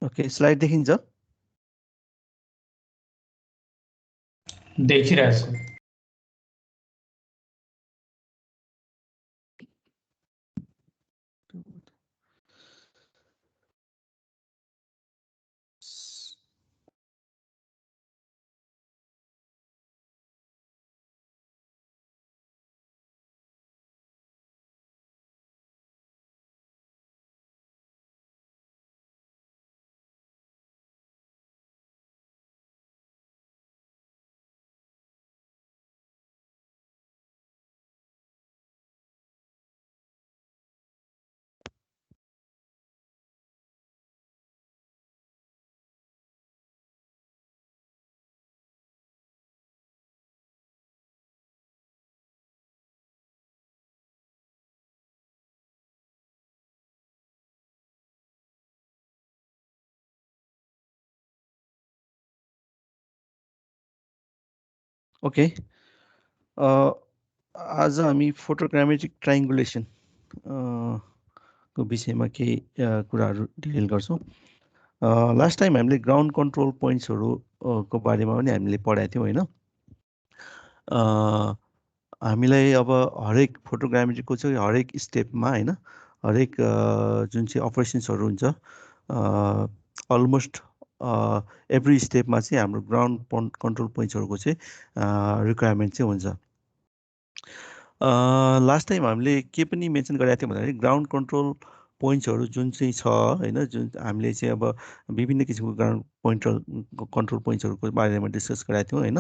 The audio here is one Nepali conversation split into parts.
ओके, स्लाइड देखिन्छ? देखिरहेको छु। ओके, आज हामी फोटोग्रामेट्रिक ट्राइङ्गुलेसन को विषयमा केही कुराहरू डिटेल गर्छौँ। लास्ट टाइम हामीले ग्राउन्ड कन्ट्रोल पोइन्ट्सहरू को बारेमा पनि हामीले पढाएको थियौँ होइन। हामीलाई अब हरेक फोटोग्रामेट्रीको चाहिँ हरेक स्टेपमा होइन, हरेक जुन चाहिँ अपरेसन्सहरू हुन्छ, अलमोस्ट एभ्री स्टेपमा चाहिँ हाम्रो ग्राउन्ड कन्ट्रोल पोइन्ट्सहरूको चाहिँ रिक्वायरमेन्ट चाहिँ हुन्छ। लास्ट टाइम हामीले के पनि मेन्सन गरेका थियौँ भन्दाखेरि ग्राउन्ड कन्ट्रोल पोइन्ट्सहरू जुन चाहिँ छ होइन, जुन हामीले चाहिँ अब विभिन्न किसिमको ग्राउन्ड कन्ट्रोल पोइन्ट्सहरूको बारेमा डिस्कस गरेका थियौँ होइन।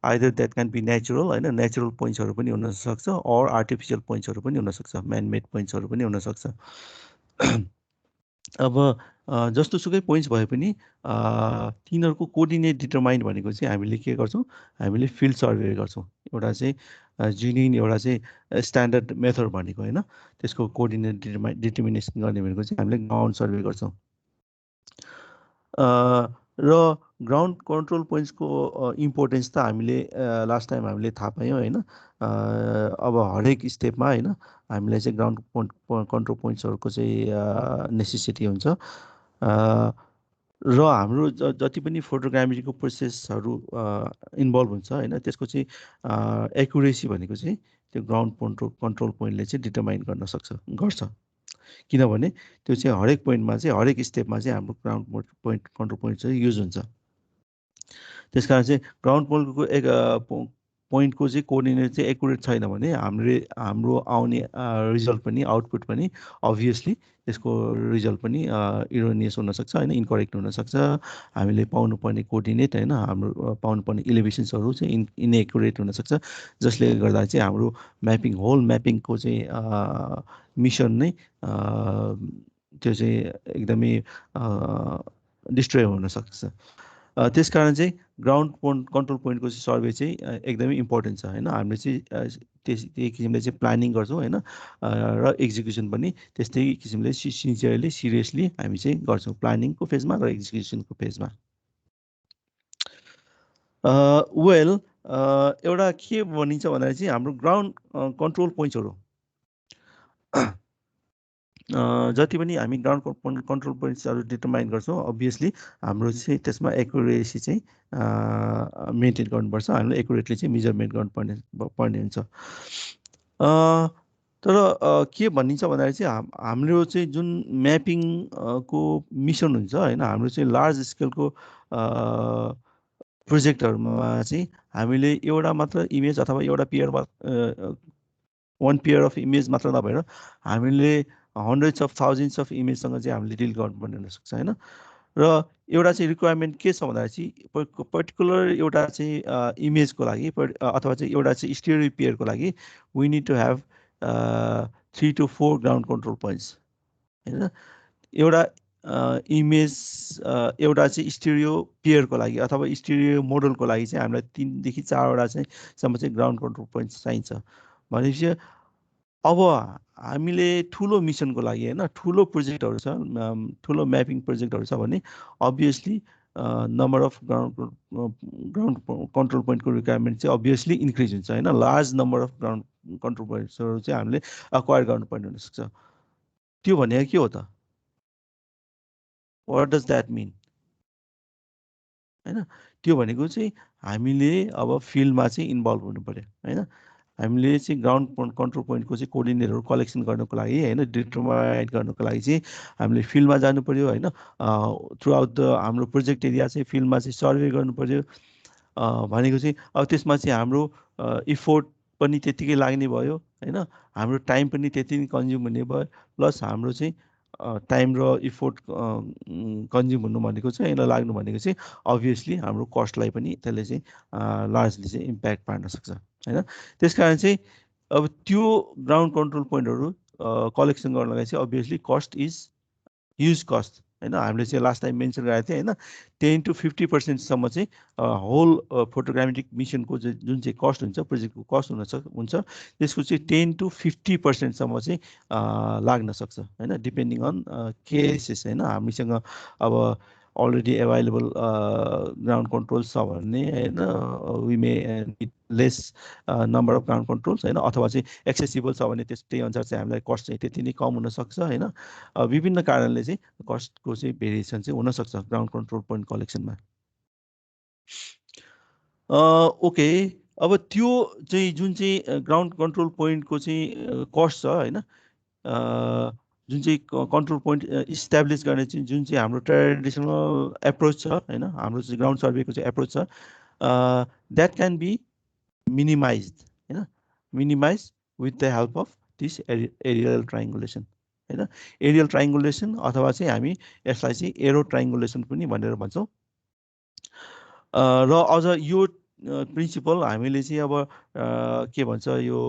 Either that can be natural होइन, नेचुरल पोइन्ट्सहरू पनि हुनसक्छ, अर आर्टिफिसियल पोइन्ट्सहरू पनि हुनसक्छ, म्यानमेड पोइन्ट्सहरू पनि हुनसक्छ। अब जस्तो सुकै पोइन्ट्स भए पनि तिनीहरूको कोअर्डिनेट डिटरमाइन भनेको चाहिँ हामीले के गर्छौँ, हामीले फिल्ड सर्वे गर्छौँ। एउटा चाहिँ जिनिन एउटा चाहिँ स्ट्यान्डर्ड मेथड भनेको होइन, त्यसको कोअर्डिनेट डिटर्मिनेसन गर्ने भनेको चाहिँ हामीले ग्राउन्ड सर्वे गर्छौँ। र ग्राउन्ड कन्ट्रोल पोइन्ट्सको इम्पोर्टेन्स त हामीले लास्ट टाइम हामीले थाहा पायौँ होइन। अब हरेक स्टेपमा होइन हामीलाई चाहिँ ग्राउन्ड कन्ट्रोल पोइन्ट्सहरूको चाहिँ नेसेसिटी हुन्छ। र हाम्रो जति पनि फोटोग्रामेट्रीको प्रोसेसहरू इन्भल्भ हुन्छ होइन, त्यसको चाहिँ एकुरेसी भनेको चाहिँ त्यो ग्राउन्ड कन्ट्रोल पोइन्टले चाहिँ डिटरमाइन गर्छ। किनभने त्यो चाहिँ हरेक पोइन्टमा चाहिँ हरेक स्टेपमा चाहिँ हाम्रो ग्राउन्ड कन्ट्रोल पोइन्ट चाहिँ युज हुन्छ। त्यसकारण चाहिँ ग्राउन्ड पोइन्टको चाहिँ कोअर्डिनेट चाहिँ एकुरेट छैन भने हाम्रो आउने रिजल्ट पनि आउटपुट पनि अभियसली त्यसको रिजल्ट पनि इरोनियस हुनसक्छ होइन, इन्करेक्ट हुनसक्छ। हामीले पाउनुपर्ने कोअर्डिनेट होइन, हाम्रो पाउनुपर्ने इलिभेसन्सहरू चाहिँ इनएकुरेट हुनसक्छ, जसले गर्दा चाहिँ हाम्रो होल म्यापिङको चाहिँ मिसन नै त्यो चाहिँ एकदमै डिस्ट्रोय हुनसक्छ। त्यसकारण चाहिँ ग्राउन्ड कन्ट्रोल पोइन्टको चाहिँ सर्वे चाहिँ एकदमै इम्पोर्टेन्ट छ होइन। हामीले चाहिँ त्यही किसिमले चाहिँ प्लानिङ गर्छौँ होइन, र एक्जिक्युसन पनि त्यस्तै किसिमले सिन्सियरली सिरियसली हामी चाहिँ गर्छौँ प्लानिङको फेजमा र एक्जिक्युसनको फेजमा। वेल, एउटा के भनिन्छ भन्दाखेरि चाहिँ हाम्रो ग्राउन्ड कन्ट्रोल पोइन्ट्सहरू जति पनि हामी ग्राउन्ड कन्ट्रोल पोइन्ट्सहरू डिटरमाइन गर्छौँ, अभियसली हाम्रो चाहिँ त्यसमा एकुरेसी चाहिँ मेन्टेन गर्नुपर्छ। हामीले एकुरेटली चाहिँ मेजरमेन्ट गर्नुपर्ने हुन्छ। तर के भनिन्छ भन्दाखेरि चाहिँ हाम्रो चाहिँ जुन म्यापिङ को मिसन हुन्छ होइन, हाम्रो चाहिँ लार्ज स्केलको प्रोजेक्टहरूमा चाहिँ हामीले एउटा मात्र इमेज अथवा एउटा वान पेयर अफ इमेज मात्र नभएर हामीले हन्ड्रेड्स अफ थाउजन्ड्स अफ इमेजसँग चाहिँ हामीले डिल गर्नुपर्ने हुनसक्छ होइन। र एउटा चाहिँ रिक्वायरमेन्ट के छ भन्दाखेरि चाहिँ पर्टिकुलर एउटा चाहिँ इमेजको लागि अथवा चाहिँ एउटा चाहिँ स्टेरियो पेयरको लागि we need to have 3 to 4 ground control points होइन। एउटा इमेज एउटा चाहिँ स्टेरियो पेयरको लागि अथवा स्टेरियो मोडलको लागि चाहिँ हामीलाई 3 देखि 4वटा चाहिँ सम्म चाहिँ ग्राउन्ड कन्ट्रोल पोइन्ट्स चाहिन्छ। भनेपछि अब हामीले ठुलो मिसनको लागि होइन, ठुलो प्रोजेक्टहरू छ, ठुलो म्यापिङ प्रोजेक्टहरू छ भने obviously number of ground control पोइन्टको रिक्वायरमेन्ट चाहिँ अभियसली इन्क्रिज हुन्छ होइन। Large number of ground control पोइन्ट्सहरू चाहिँ हामीले अक्वायर गर्नुपर्ने हुनसक्छ। त्यो भनेको के हो त? वाट डज द्याट मिन होइन? त्यो भनेको चाहिँ हामीले अब फिल्डमा चाहिँ इन्भल्भ हुनु पऱ्यो होइन? हामीले चाहिँ ग्राउन्ड कन्ट्रोल पोइन्टको चाहिँ कोअर्डिनेटरहरू कलेक्सन गर्नको लागि होइन, डिटरमाइन गर्नको लागि चाहिँ हामीले फिल्डमा जानु पऱ्यो होइन। थ्रु आउट द हाम्रो प्रोजेक्ट एरिया चाहिँ फिल्डमा चाहिँ सर्वे गर्नु पऱ्यो। भनेको चाहिँ अब त्यसमा चाहिँ हाम्रो इफोर्ट पनि त्यत्तिकै लाग्ने भयो होइन, हाम्रो टाइम पनि त्यति नै कन्ज्युम हुने भयो, प्लस हाम्रो चाहिँ टाइम र इफोर्ट कन्ज्युम हुनु भनेको चाहिँ यसलाई लाग्नु भनेको चाहिँ अभियसली हाम्रो कस्टलाई पनि त्यसले चाहिँ लार्जली चाहिँ इम्प्याक्ट पार्न सक्छ होइन। त्यस कारण चाहिँ अब त्यो ग्राउन्ड कन्ट्रोल पोइन्टहरू कलेक्सन गर्नलाई चाहिँ obviously cost is huge cost होइन। हामीले चाहिँ लास्ट टाइम मेन्सन गरेको थियौँ होइन, 10 to 50% चाहिँ होल फोटोग्रामेटिक मिसनको जुन चाहिँ कस्ट हुन्छ, प्रोजेक्टको कस्ट हुन्छ त्यसको चाहिँ 10 to 50% चाहिँ लाग्न सक्छ होइन, डिपेन्डिङ अन केसेस होइन। हामीसँग अब अलरेडी एभाइलेबल ग्राउन्ड कन्ट्रोल्स छ भने होइन, we may need less number of ground controls होइन, अथवा चाहिँ एक्सेसिबल छ भने त्यही अनुसार चाहिँ हामीलाई कस्ट चाहिँ त्यति नै कम हुनसक्छ होइन। विभिन्न कारणले चाहिँ कस्टको चाहिँ भेरिएसन चाहिँ हुनसक्छ ग्राउन्ड कन्ट्रोल पोइन्ट कलेक्सनमा। ओके, अब त्यो चाहिँ जुन चाहिँ ग्राउन्ड कन्ट्रोल पोइन्टको चाहिँ कस्ट छ होइन, जुन चाहिँ कन्ट्रोल पोइन्ट इस्टाब्लिस गर्ने चाहिँ जुन चाहिँ हाम्रो ट्रेडिसनल एप्रोच छ होइन, हाम्रो चाहिँ ग्राउन्ड सर्वेको चाहिँ एप्रोच छ, द्याट क्यान बी मिनिमाइज होइन, minimize with the help of this aerial triangulation होइन। एरियल ट्राइङ्गुलेसन अथवा चाहिँ हामी यसलाई चाहिँ एरो ट्राइङ्गुलेसन पनि भनेर भन्छौँ। र अझ यो प्रिन्सिपल हामीले चाहिँ अब के भन्छ यो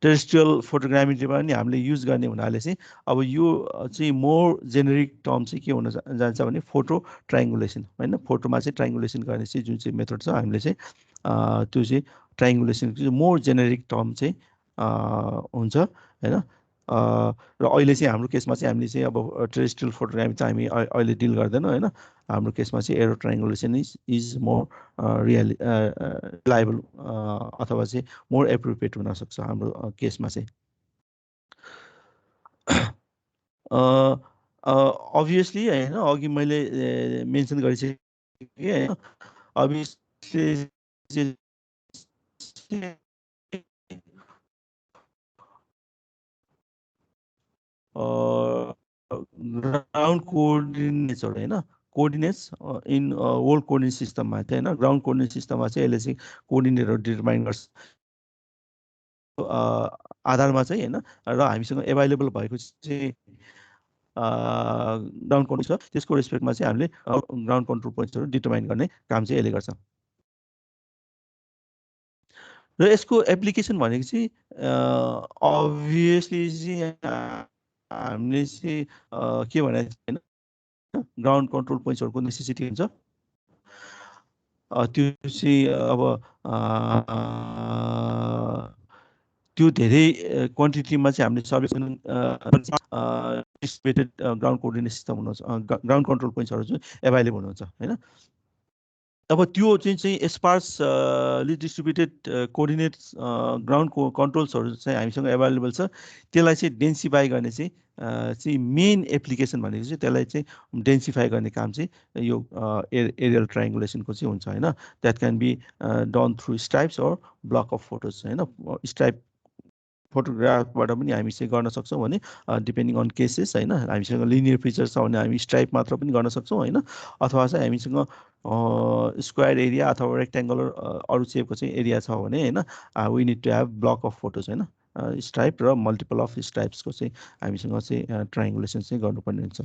टेरेस्ट्रियल फोटोग्रामेट्रीमा पनि हामीले युज गर्ने हुनाले चाहिँ अब यो चाहिँ मोर जेनेरिक टर्म चाहिँ के हुन जान्छ भने फोटो ट्राइङ्गुलेसन होइन। फोटोमा चाहिँ ट्राइङ्गुलेसन गर्ने चाहिँ जुन चाहिँ मेथड छ हामीले चाहिँ त्यो चाहिँ ट्राइङ्गुलेसनको चाहिँ मोर जेनेरिक टर्म चाहिँ हुन्छ होइन। र अहिले चाहिँ हाम्रो केसमा चाहिँ हामीले चाहिँ अब टेरेस्ट्रियल फोटोग्राफी चाहिँ हामी अहिले डिल गर्दैनौँ होइन। हाम्रो केसमा चाहिँ एरो ट्राइङ्गुलेसन इज मोर रिलायबल अथवा चाहिँ मोर एप्रोप्रिएट हुनसक्छ हाम्रो केसमा चाहिँ। अभियसली होइन, अघि मैले मेन्सन गरिसकेँ होइन, अभियसली ग्राउन्ड कोअर्डिनेट्सहरू होइन, कोअर्डिनेट्स इन वर्ल्ड कोअर्डिनेट सिस्टममा चाहिँ होइन, ग्राउन्ड कोअर्डिनेट सिस्टममा चाहिँ यसले चाहिँ कोअर्डिनेटहरू डिटरमाइन गर्छ आधारमा चाहिँ होइन। र हामीसँग एभाइलेबल भएको चाहिँ ग्राउन्ड कन्ट्रोल छ, त्यसको रेस्पेक्टमा चाहिँ हामीले ग्राउन्ड कन्ट्रोल पोइन्ट्सहरू डिटरमाइन गर्ने काम चाहिँ यसले गर्छ। र यसको एप्लिकेसन भनेको चाहिँ अभियसली चाहिँ हामीले चाहिँ के भने होइन, ग्राउन्ड कन्ट्रोल पोइन्ट्सहरूको नेसेसिटी हुन्छ। त्यो चाहिँ अब त्यो धेरै क्वान्टिटीमा चाहिँ हामीले service distributed ground coordinate system हुनुहुन्छ, ग्राउन्ड कन्ट्रोल पोइन्ट्सहरू चाहिँ एभाइलेबल हुनुहुन्छ होइन। अब त्यो चाहिँ स्पार्सली डिस्ट्रिब्युटेड कोअर्डिनेट्स ग्राउन्ड कन्ट्रोल्सहरू चाहिँ हामीसँग एभाइलेबल छ। त्यसलाई चाहिँ डेन्सिफाई गर्ने चाहिँ मेन एप्लिकेसन भनेको चाहिँ त्यसलाई चाहिँ डेन्सिफाई गर्ने काम चाहिँ यो एरियल ट्राइङ्गुलेसनको चाहिँ हुन्छ होइन। That can be done through stripes or block of photos होइन। स्ट्राइप फोटोग्राफबाट पनि हामी चाहिँ गर्न सक्छौँ भने डिपेन्डिङ अन केसेस होइन। हामीसँग लिनियर फिचर छ भने हामी स्ट्राइप मात्र पनि गर्न सक्छौँ होइन, अथवा चाहिँ हामीसँग स्क्वायर एरिया अथवा रेक्ट्याङ्गुलर अरू सेपको चाहिँ एरिया छ भने होइन, we need to have block of photos होइन। स्ट्राइप र मल्टिपल अफ स्ट्राइप्सको चाहिँ हामीसँग चाहिँ ट्राइङ्गुलेसन चाहिँ गर्नुपर्ने हुन्छ।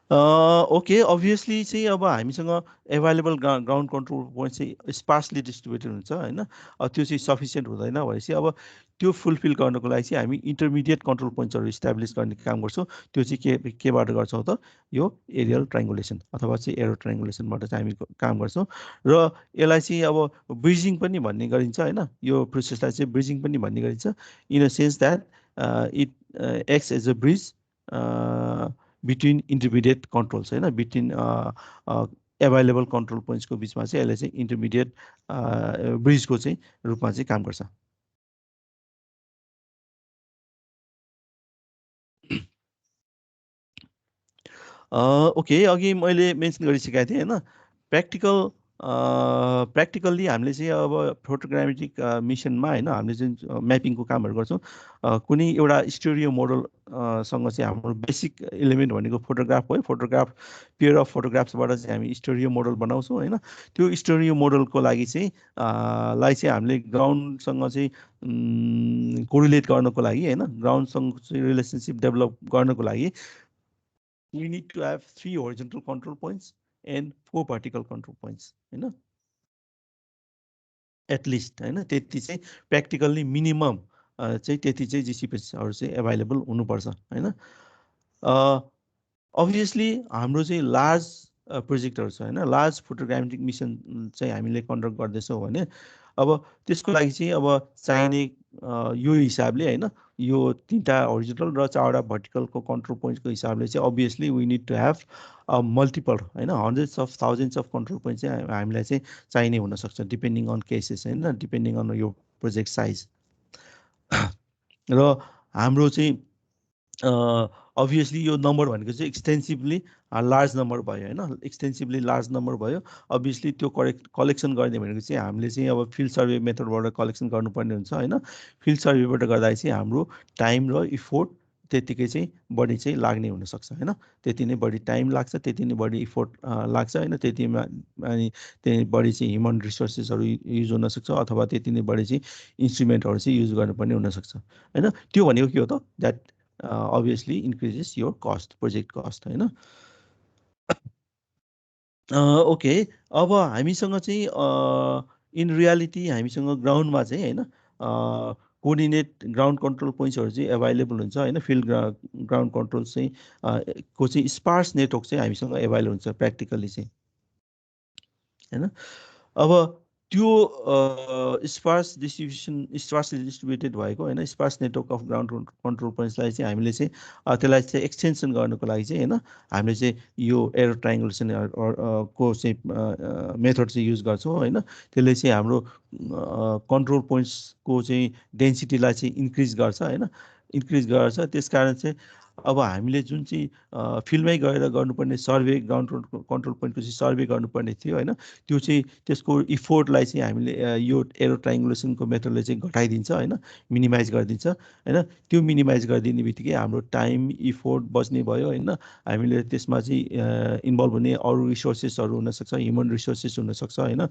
ओके, अभियसली चाहिँ अब हामीसँग एभाइलेबल ग्राउन्ड कन्ट्रोल पोइन्ट चाहिँ स्पार्सली डिस्ट्रिब्युटेड हुन्छ होइन। त्यो चाहिँ सफिसियन्ट हुँदैन भनेपछि अब त्यो फुलफिल गर्नको लागि चाहिँ हामी इन्टरमिडिएट कन्ट्रोल पोइन्ट्सहरू इस्टाब्लिस गर्ने काम गर्छौँ। त्यो चाहिँ केबाट गर्छौँ त, यो एरियल ट्राइङ्गुलेसन अथवा चाहिँ एरो ट्राइङ्गुलेसनबाट चाहिँ हामी काम गर्छौँ। र यसलाई चाहिँ अब ब्रिजिङ पनि भन्ने गरिन्छ होइन। यो प्रोसेसलाई चाहिँ ब्रिजिङ पनि भन्ने गरिन्छ in a sense that it acts as a bridge between intermediate controls होइन, बिट्विन एभाइलेबल कन्ट्रोल पोइन्ट्सको बिचमा चाहिँ यसले चाहिँ इन्टरमिडिएट ब्रिजको चाहिँ रूपमा चाहिँ काम गर्छ। ओके, अघि मैले मेन्सन गरिसकेको थिएँ होइन, प्र्याक्टिकल प्र्याक्टिकल्ली हामीले चाहिँ अब फोटोग्रामेट्रिक मिसनमा होइन, हामीले जुन म्यापिङको कामहरू गर्छौँ, कुनै एउटा स्टुडियो मोडल सँग चाहिँ हाम्रो बेसिक इलिमेन्ट भनेको फोटोग्राफ हो। फोटोग्राफ, पेयर अफ फोटोग्राफ्सबाट चाहिँ हामी स्टुडियो मोडल बनाउँछौँ होइन। त्यो स्टुडियो मोडलको लागि चाहिँ हामीले ग्राउन्डसँग चाहिँ कोरिलेट गर्नको लागि होइन, ग्राउन्डसँग चाहिँ रिलेसनसिप डेभलप गर्नको लागि we need to have 3 horizontal control points and 4 vertical control points होइन, एटलिस्ट होइन। त्यति चाहिँ प्र्याक्टिकल्ली मिनिमम चाहिँ त्यति चाहिँ जिसिपिएसहरू चाहिँ एभाइलेबल हुनुपर्छ होइन। अभियसली हाम्रो चाहिँ लार्ज प्रोजेक्टहरू छ होइन, लार्ज फोटोग्रामेट्रिक मिसन चाहिँ हामीले कन्डक्ट गर्दैछौँ भने अब त्यसको लागि चाहिँ अब चाहिने यो हिसाबले होइन, यो 3टा होरिजोन्टल र 4वटा भर्टिकलको कन्ट्रोल पोइन्टको हिसाबले चाहिँ obviously we need to have multiple होइन, hundreds of thousands of control point चाहिँ हामीलाई चाहिँ चाहिने हुनसक्छ, डिपेन्डिङ अन केसेस होइन, डिपेन्डिङ अन यो प्रोजेक्ट साइज। र हाम्रो चाहिँ अभियसली यो नम्बर भनेको चाहिँ एक्सटेन्सिभली लार्ज नम्बर भयो होइन, एक्सटेन्सिभली लार्ज नम्बर भयो। अभियसली त्यो कलेक्सन गर्ने भनेको चाहिँ हामीले चाहिँ अब फिल्ड सर्वे मेथडबाट कलेक्सन गर्नुपर्ने हुन्छ होइन। फिल्ड सर्वेबाट गर्दा चाहिँ हाम्रो टाइम र इफोर्ट त्यतिकै चाहिँ बढी चाहिँ लाग्ने हुनसक्छ होइन, त्यति नै बढी टाइम लाग्छ, त्यति नै बढी इफोर्ट लाग्छ होइन, त्यतिमा अनि त्यही बढी चाहिँ ह्युमन रिसोर्सेसहरू युज हुनसक्छ, अथवा त्यति नै बढी चाहिँ इन्स्ट्रुमेन्टहरू चाहिँ युज गर्नुपर्ने हुनसक्छ होइन। त्यो भनेको के हो त, that obviously increases your cost, project cost होइन। ओके, अब हामीसँग चाहिँ इन रियालिटी हामीसँग ग्राउन्डमा चाहिँ होइन कोअर्डिनेट ग्राउन्ड कन्ट्रोल पोइन्ट्सहरू चाहिँ एभाइलेबल हुन्छ होइन। फिल्ड ग्राउन्ड कन्ट्रोल चाहिँ को चाहिँ स्पार्स नेटवर्क चाहिँ हामीसँग एभाइलेबल हुन्छ प्र्याक्टिकली चाहिँ होइन। अब त्यो स्पार्सली डिस्ट्रिब्युटेड भएको होइन, sparse network of ground control पोइन्ट्सलाई चाहिँ हामीले चाहिँ त्यसलाई चाहिँ एक्सटेन्सन गर्नुको लागि चाहिँ होइन, हामीले चाहिँ यो एरो ट्राइङ्गुलेसन को चाहिँ मेथड चाहिँ युज गर्छौँ होइन। त्यसले चाहिँ हाम्रो कन्ट्रोल पोइन्ट्सको चाहिँ डेन्सिटीलाई चाहिँ इन्क्रिज गर्छ होइन, इन्क्रिज गर्छ। त्यस कारण चाहिँ अब हामीले जुन चाहिँ फिल्डमै गएर गर्नुपर्ने सर्वे, ग्राउन्ड कन्ट्रोल पोइन्टको चाहिँ सर्वे गर्नुपर्ने थियो होइन, त्यो चाहिँ त्यसको इफोर्टलाई चाहिँ हामीले यो एरो ट्राइङ्गुलेसनको मेथडले चाहिँ घटाइदिन्छ होइन, मिनिमाइज गरिदिन्छ होइन। त्यो मिनिमाइज गरिदिने बित्तिकै हाम्रो टाइम इफोर्ट बच्ने भयो होइन। हामीले त्यसमा चाहिँ इन्भल्भ हुने अरू रिसोर्सेसहरू हुनसक्छ, ह्युमन रिसोर्सेस हुनसक्छ होइन,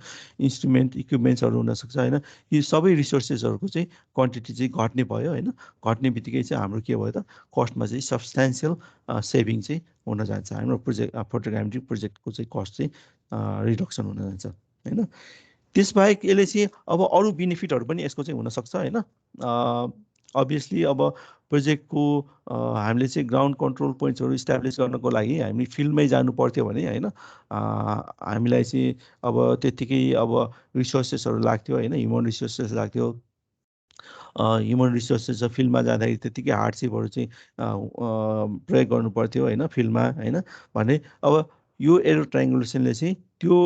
इन्स्ट्रुमेन्ट इक्विपमेन्ट्सहरू हुनसक्छ होइन। यी सबै रिसोर्सेसहरूको चाहिँ क्वान्टिटी चाहिँ घट्ने भयो होइन। घट्ने बित्तिकै चाहिँ हाम्रो के भयो त, कस्टमा चाहिँ सब्सटेन्सियल सेभिङ चाहिँ हुन जान्छ, हाम्रो फोटोग्रामेट्रिक प्रोजेक्टको चाहिँ कस्ट चाहिँ रिडक्सन हुन जान्छ होइन। त्यसबाहेक यसले चाहिँ अब अरू बेनिफिटहरू पनि यसको चाहिँ हुनसक्छ होइन। अभियसली अब प्रोजेक्टको हामीले चाहिँ ग्राउन्ड कन्ट्रोल पोइन्ट्सहरू इस्टाब्लिस गर्नको लागि हामी फिल्डमै जानु पर्थ्यो भने होइन, हामीलाई चाहिँ अब त्यत्तिकै अब रिसोर्सेसहरू लाग्थ्यो होइन, ह्युमन रिसोर्सेस लाग्थ्यो। ह्युमन रिसोर्सेस फिल्डमा जाँदाखेरि त्यत्तिकै हार्डसिपहरू चाहिँ प्रयोग गर्नु पर्थ्यो होइन फिल्डमा होइन। भने अब यो एरो ट्राइङ्गुलेसनले चाहिँ त्यो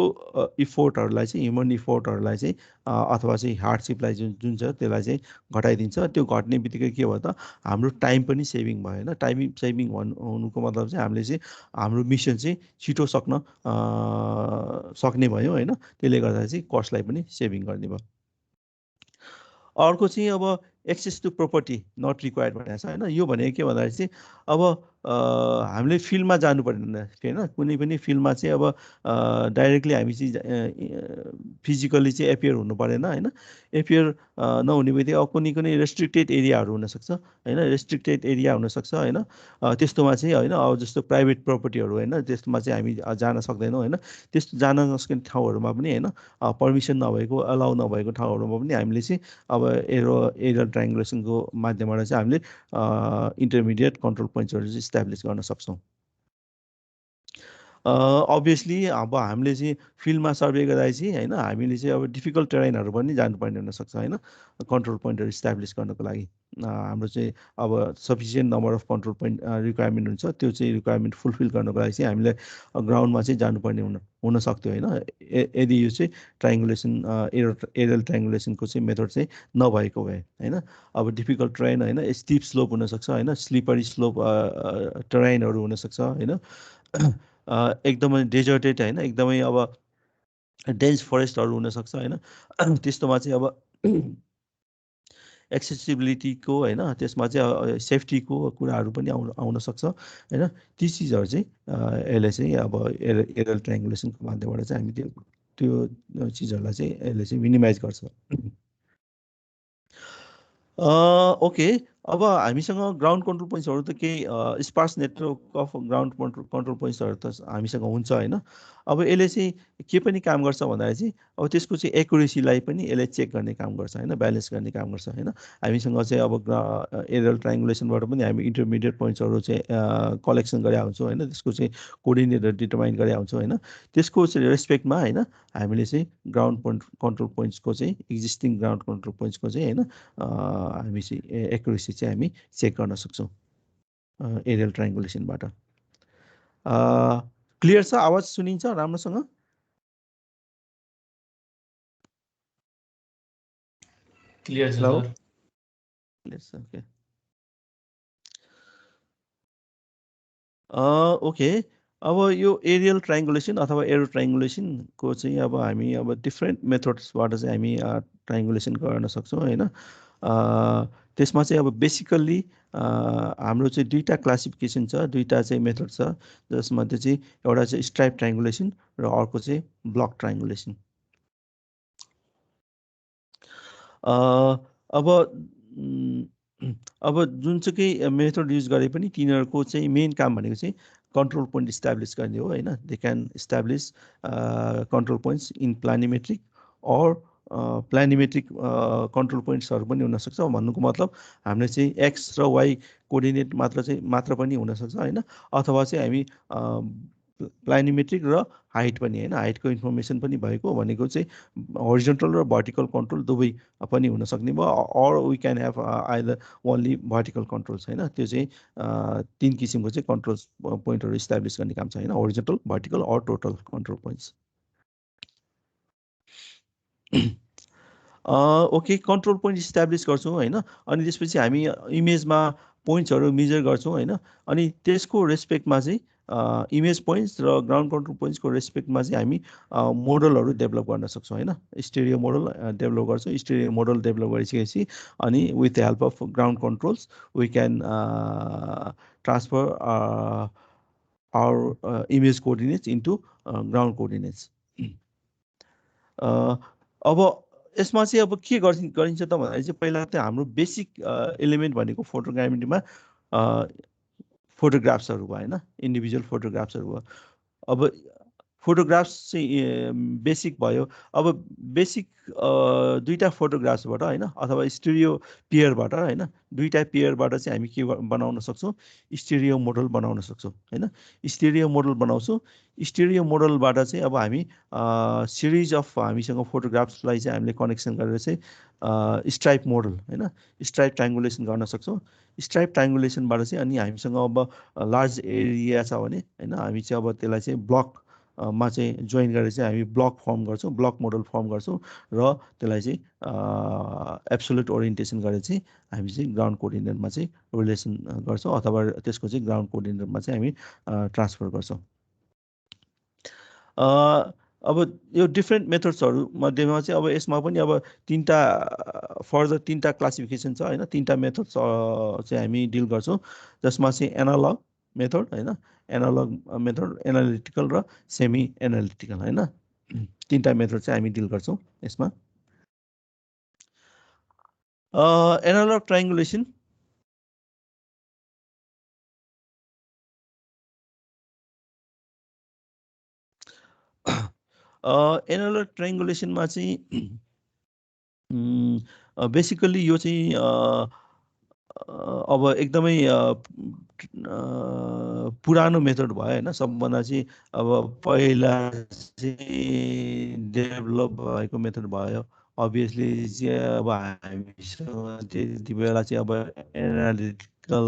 इफोर्टहरूलाई चाहिँ, ह्युमन इफोर्टहरूलाई चाहिँ अथवा चाहिँ हार्डसिपलाई जुन छ त्यसलाई चाहिँ घटाइदिन्छ। त्यो घट्ने बित्तिकै के भयो त, हाम्रो टाइम पनि सेभिङ भयो होइन। टाइम सेभिङ हुनुको मतलब चाहिँ हामीले चाहिँ हाम्रो मिसन चाहिँ छिटो सक्ने भयो होइन। त्यसले गर्दा चाहिँ कस्टलाई पनि सेभिङ गर्ने भयो। अर्को चाहिँ अब access to property not required भनेको छ होइन। यो भनेको के भन्दाखेरि चाहिँ अब हामीले फिल्डमा जानु पर्दैन होइन, कुनै पनि फिल्डमा चाहिँ अब डाइरेक्टली हामी चाहिँ फिजिकल्ली चाहिँ एपियर हुनु परेन होइन। एपियर नहुने बित्तिकै अब कुनै रेस्ट्रिक्टेड एरियाहरू हुनसक्छ होइन, रेस्ट्रिक्टेड एरिया हुनसक्छ होइन। त्यस्तोमा चाहिँ होइन, अब जस्तो प्राइभेट प्रोपर्टीहरू होइन, त्यस्तोमा चाहिँ हामी जान सक्दैनौँ होइन। त्यस्तो जान नसक्ने ठाउँहरूमा पनि होइन, पर्मिसन नभएको, अलाउ नभएको ठाउँहरूमा पनि हामीले चाहिँ अब एरो ट्राइङ्गुलेसनको माध्यमबाट चाहिँ हामीले इन्टरमिडिएट कन्ट्रोल पोइन्ट्सहरू चाहिँ इस्टाब्लिस गर्न सक्छौँ। अभियसली अब हामीले चाहिँ फिल्डमा सर्वे गर्दा चाहिँ होइन, हामीले चाहिँ अब डिफिकल्ट टेरेनहरू पनि जानुपर्ने हुनसक्छ होइन, कन्ट्रोल पोइन्टहरू इस्टाब्लिस गर्नको लागि। हाम्रो चाहिँ अब sufficient number of control point requirement हुन्छ, त्यो चाहिँ रिक्वायरमेन्ट फुलफिल गर्नको लागि चाहिँ हामीले ग्राउन्डमा चाहिँ जानुपर्ने हुनसक्थ्यो होइन, यदि यो चाहिँ ट्राइङ्गुलेसन एरियल ट्राइङ्गुलेसनको चाहिँ मेथड चाहिँ नभएको भए होइन। अब डिफिकल्ट ट्रेन होइन, स्टिप स्लोप हुनसक्छ होइन, स्लिपरी स्लोप ट्रेनहरू हुनसक्छ होइन। एकदमै डेजर्टेड होइन, एकदमै अब डेन्स फरेस्टहरू हुनसक्छ होइन। त्यस्तोमा चाहिँ अब एक्सेसिबिलिटीको होइन, त्यसमा चाहिँ सेफ्टीको कुराहरू पनि आउन सक्छ होइन। ती चिजहरू चाहिँ यसले चाहिँ अब एरियल ट्रायङ्गुलेसनको माध्यमबाट चाहिँ हामी त्यो त्यो चिजहरूलाई चाहिँ यसले चाहिँ मिनिमाइज गर्छ। ओके, अब हामीसँग ग्राउन्ड कन्ट्रोल पोइन्ट्सहरू त केही sparse network of ground control पोइन्ट्सहरू त हामीसँग हुन्छ होइन। अब यसले चाहिँ के पनि काम गर्छ भन्दाखेरि चाहिँ अब त्यसको चाहिँ एकुरेसीलाई पनि यसले चेक गर्ने काम गर्छ होइन, ब्यालेन्स गर्ने काम गर्छ होइन। हामीसँग चाहिँ अब एरियल ट्रायङ्गुलेसनबाट पनि हामी इन्टरमिडिएट पोइन्ट्सहरू चाहिँ कलेक्सन गरेर हुन्छौँ होइन, त्यसको चाहिँ कोअर्डिनेटर डिटर्माइन गरेर हुन्छौँ होइन। त्यसको चाहिँ रेस्पेक्टमा होइन हामीले चाहिँ ग्राउन्ड पोइन्ट कन्ट्रोल पोइन्ट्सको चाहिँ एक्जिस्टिङ ग्राउन्ड कन्ट्रोल पोइन्ट्सको चाहिँ होइन हामी चाहिँ एकुरेसी चाहिँ हामी चेक गर्न सक्छौँ एरियल ट्रायङ्गुलेसनबाट। क्लियर छ? आवाज सुनिन्छ राम्रोसँग? क्लियर छ हेलो, सर। क्लियर छ, ओके। ओके, अब यो एरियल ट्रायङ्गुलेसन अथवा एरो ट्रायङ्गुलेसनको चाहिँ अब हामी अब डिफ्रेन्ट मेथड्सबाट चाहिँ हामी ट्रायङ्गुलेसन गर्न सक्छौँ होइन। त्यसमा चाहिँ अब बेसिकल्ली हाम्रो चाहिँ दुईवटा क्लासिफिकेसन छ, दुईवटा चाहिँ मेथड छ, जसमध्ये चाहिँ एउटा चाहिँ स्ट्राइप ट्रायङ्गुलेसन र अर्को चाहिँ ब्लक ट्रायङ्गुलेसन। अब जुन चाहिँ मेथड युज गरे पनि तिनीहरूको चाहिँ मेन काम भनेको चाहिँ कन्ट्रोल पोइन्ट इस्टाब्लिस गर्ने हो होइन। They can establish control points in planimetric or planimetric control पोइन्ट्सहरू पनि हुनसक्छ। भन्नुको मतलब हामीले चाहिँ एक्स र वाइ कोअर्डिनेट मात्र पनि हुनसक्छ होइन, अथवा चाहिँ हामी प्लानिमेट्रिक र हाइट पनि होइन, हाइटको इन्फर्मेसन पनि भएको भनेको चाहिँ होरिजोन्टल र भर्टिकल कन्ट्रोल दुवै पनि हुनसक्ने भयो। Or we can have either only vertical controls होइन। त्यो चाहिँ तिन किसिमको चाहिँ कन्ट्रोल पोइन्टहरू इस्टाब्लिस गर्ने काम छ होइन, horizontal, vertical or total control points. Okay, control point establish गर्छौँ होइन, अनि त्यसपछि हामी इमेजमा पोइन्ट्सहरू मेजर गर्छौँ होइन, अनि त्यसको रेस्पेक्टमा चाहिँ इमेज पोइन्ट्स र ग्राउन्ड कन्ट्रोल पोइन्ट्सको रेस्पेक्टमा चाहिँ हामी मोडलहरू डेभलप गर्न सक्छौँ होइन। स्टेरियो मोडल डेभलप गर्छौँ। स्टेरियो मोडल डेभलप गरिसकेपछि अनि with the help of ground controls we can transfer our image coordinates into ground coordinates. अब यसमा चाहिँ अब के गरिन्छ त भन्दाखेरि चाहिँ पहिला चाहिँ हाम्रो बेसिक एलिमेन्ट भनेको फोटोग्रामेट्रीमा फोटोग्राफ्सहरू भयो होइन, इन्डिभिजुअल फोटोग्राफ्सहरू भयो। अब फोटोग्राफ्स चाहिँ बेसिक भयो। अब बेसिक दुईवटा फोटोग्राफ्सबाट होइन, अथवा स्टेरियो पेयरबाट होइन, दुईवटा पेयरबाट चाहिँ हामी के बनाउन सक्छौँ, स्टेरियो मोडल बनाउन सक्छौँ होइन। स्टेरियो मोडल बनाउँछौँ। स्टेरियो मोडलबाट चाहिँ अब हामी सिरिज अफ हामीसँग फोटोग्राफ्सलाई चाहिँ हामीले कनेक्सन गरेर चाहिँ स्ट्राइप मोडल होइन, स्ट्राइप ट्रायङ्गुलेसन गर्न सक्छौँ। स्ट्राइप ट्रायङ्गुलेसनबाट चाहिँ अनि हामीसँग अब लार्ज एरिया छ भने होइन, हामी चाहिँ अब त्यसलाई चाहिँ ब्लक मा चाहिँ जोइन गरेर चाहिँ हामी ब्लक फर्म गर्छौँ, ब्लक मोडल फर्म गर्छौँ र त्यसलाई चाहिँ एब्सोल्युट ओरिएन्टेसन गरेर चाहिँ हामी चाहिँ ग्राउन्ड कोअर्डिनेटमा चाहिँ रिलेसन गर्छौँ, अथवा त्यसको चाहिँ ग्राउन्ड कोअर्डिनेटमा चाहिँ हामी ट्रान्सफर गर्छौँ। अब यो डिफ्रेन्ट मेथड्सहरू मध्येमा चाहिँ अब यसमा पनि अब फर्दर तिनवटा क्लासिफिकेसन छ होइन, तिनवटा मेथड्स चाहिँ हामी डिल गर्छौँ, जसमा चाहिँ एनालग मेथड होइन, एनालग मेथड, एनालिटिकल र सेमी एनालिटिकल होइन, तिनवटा मेथड चाहिँ हामी डिल गर्छौँ यसमा। एनालग ट्रायङ्गुलेसन एनालग ट्रायङ्गुलेसनमा चाहिँ बेसिकल्ली यो चाहिँ अब एकदमै पुरानो मेथड भयो होइन, सबभन्दा चाहिँ अब पहिला चाहिँ डेभलप भएको मेथड भयो। अभियसली चाहिँ अब हामीसँग त्यति बेला चाहिँ अब एनालिटिकल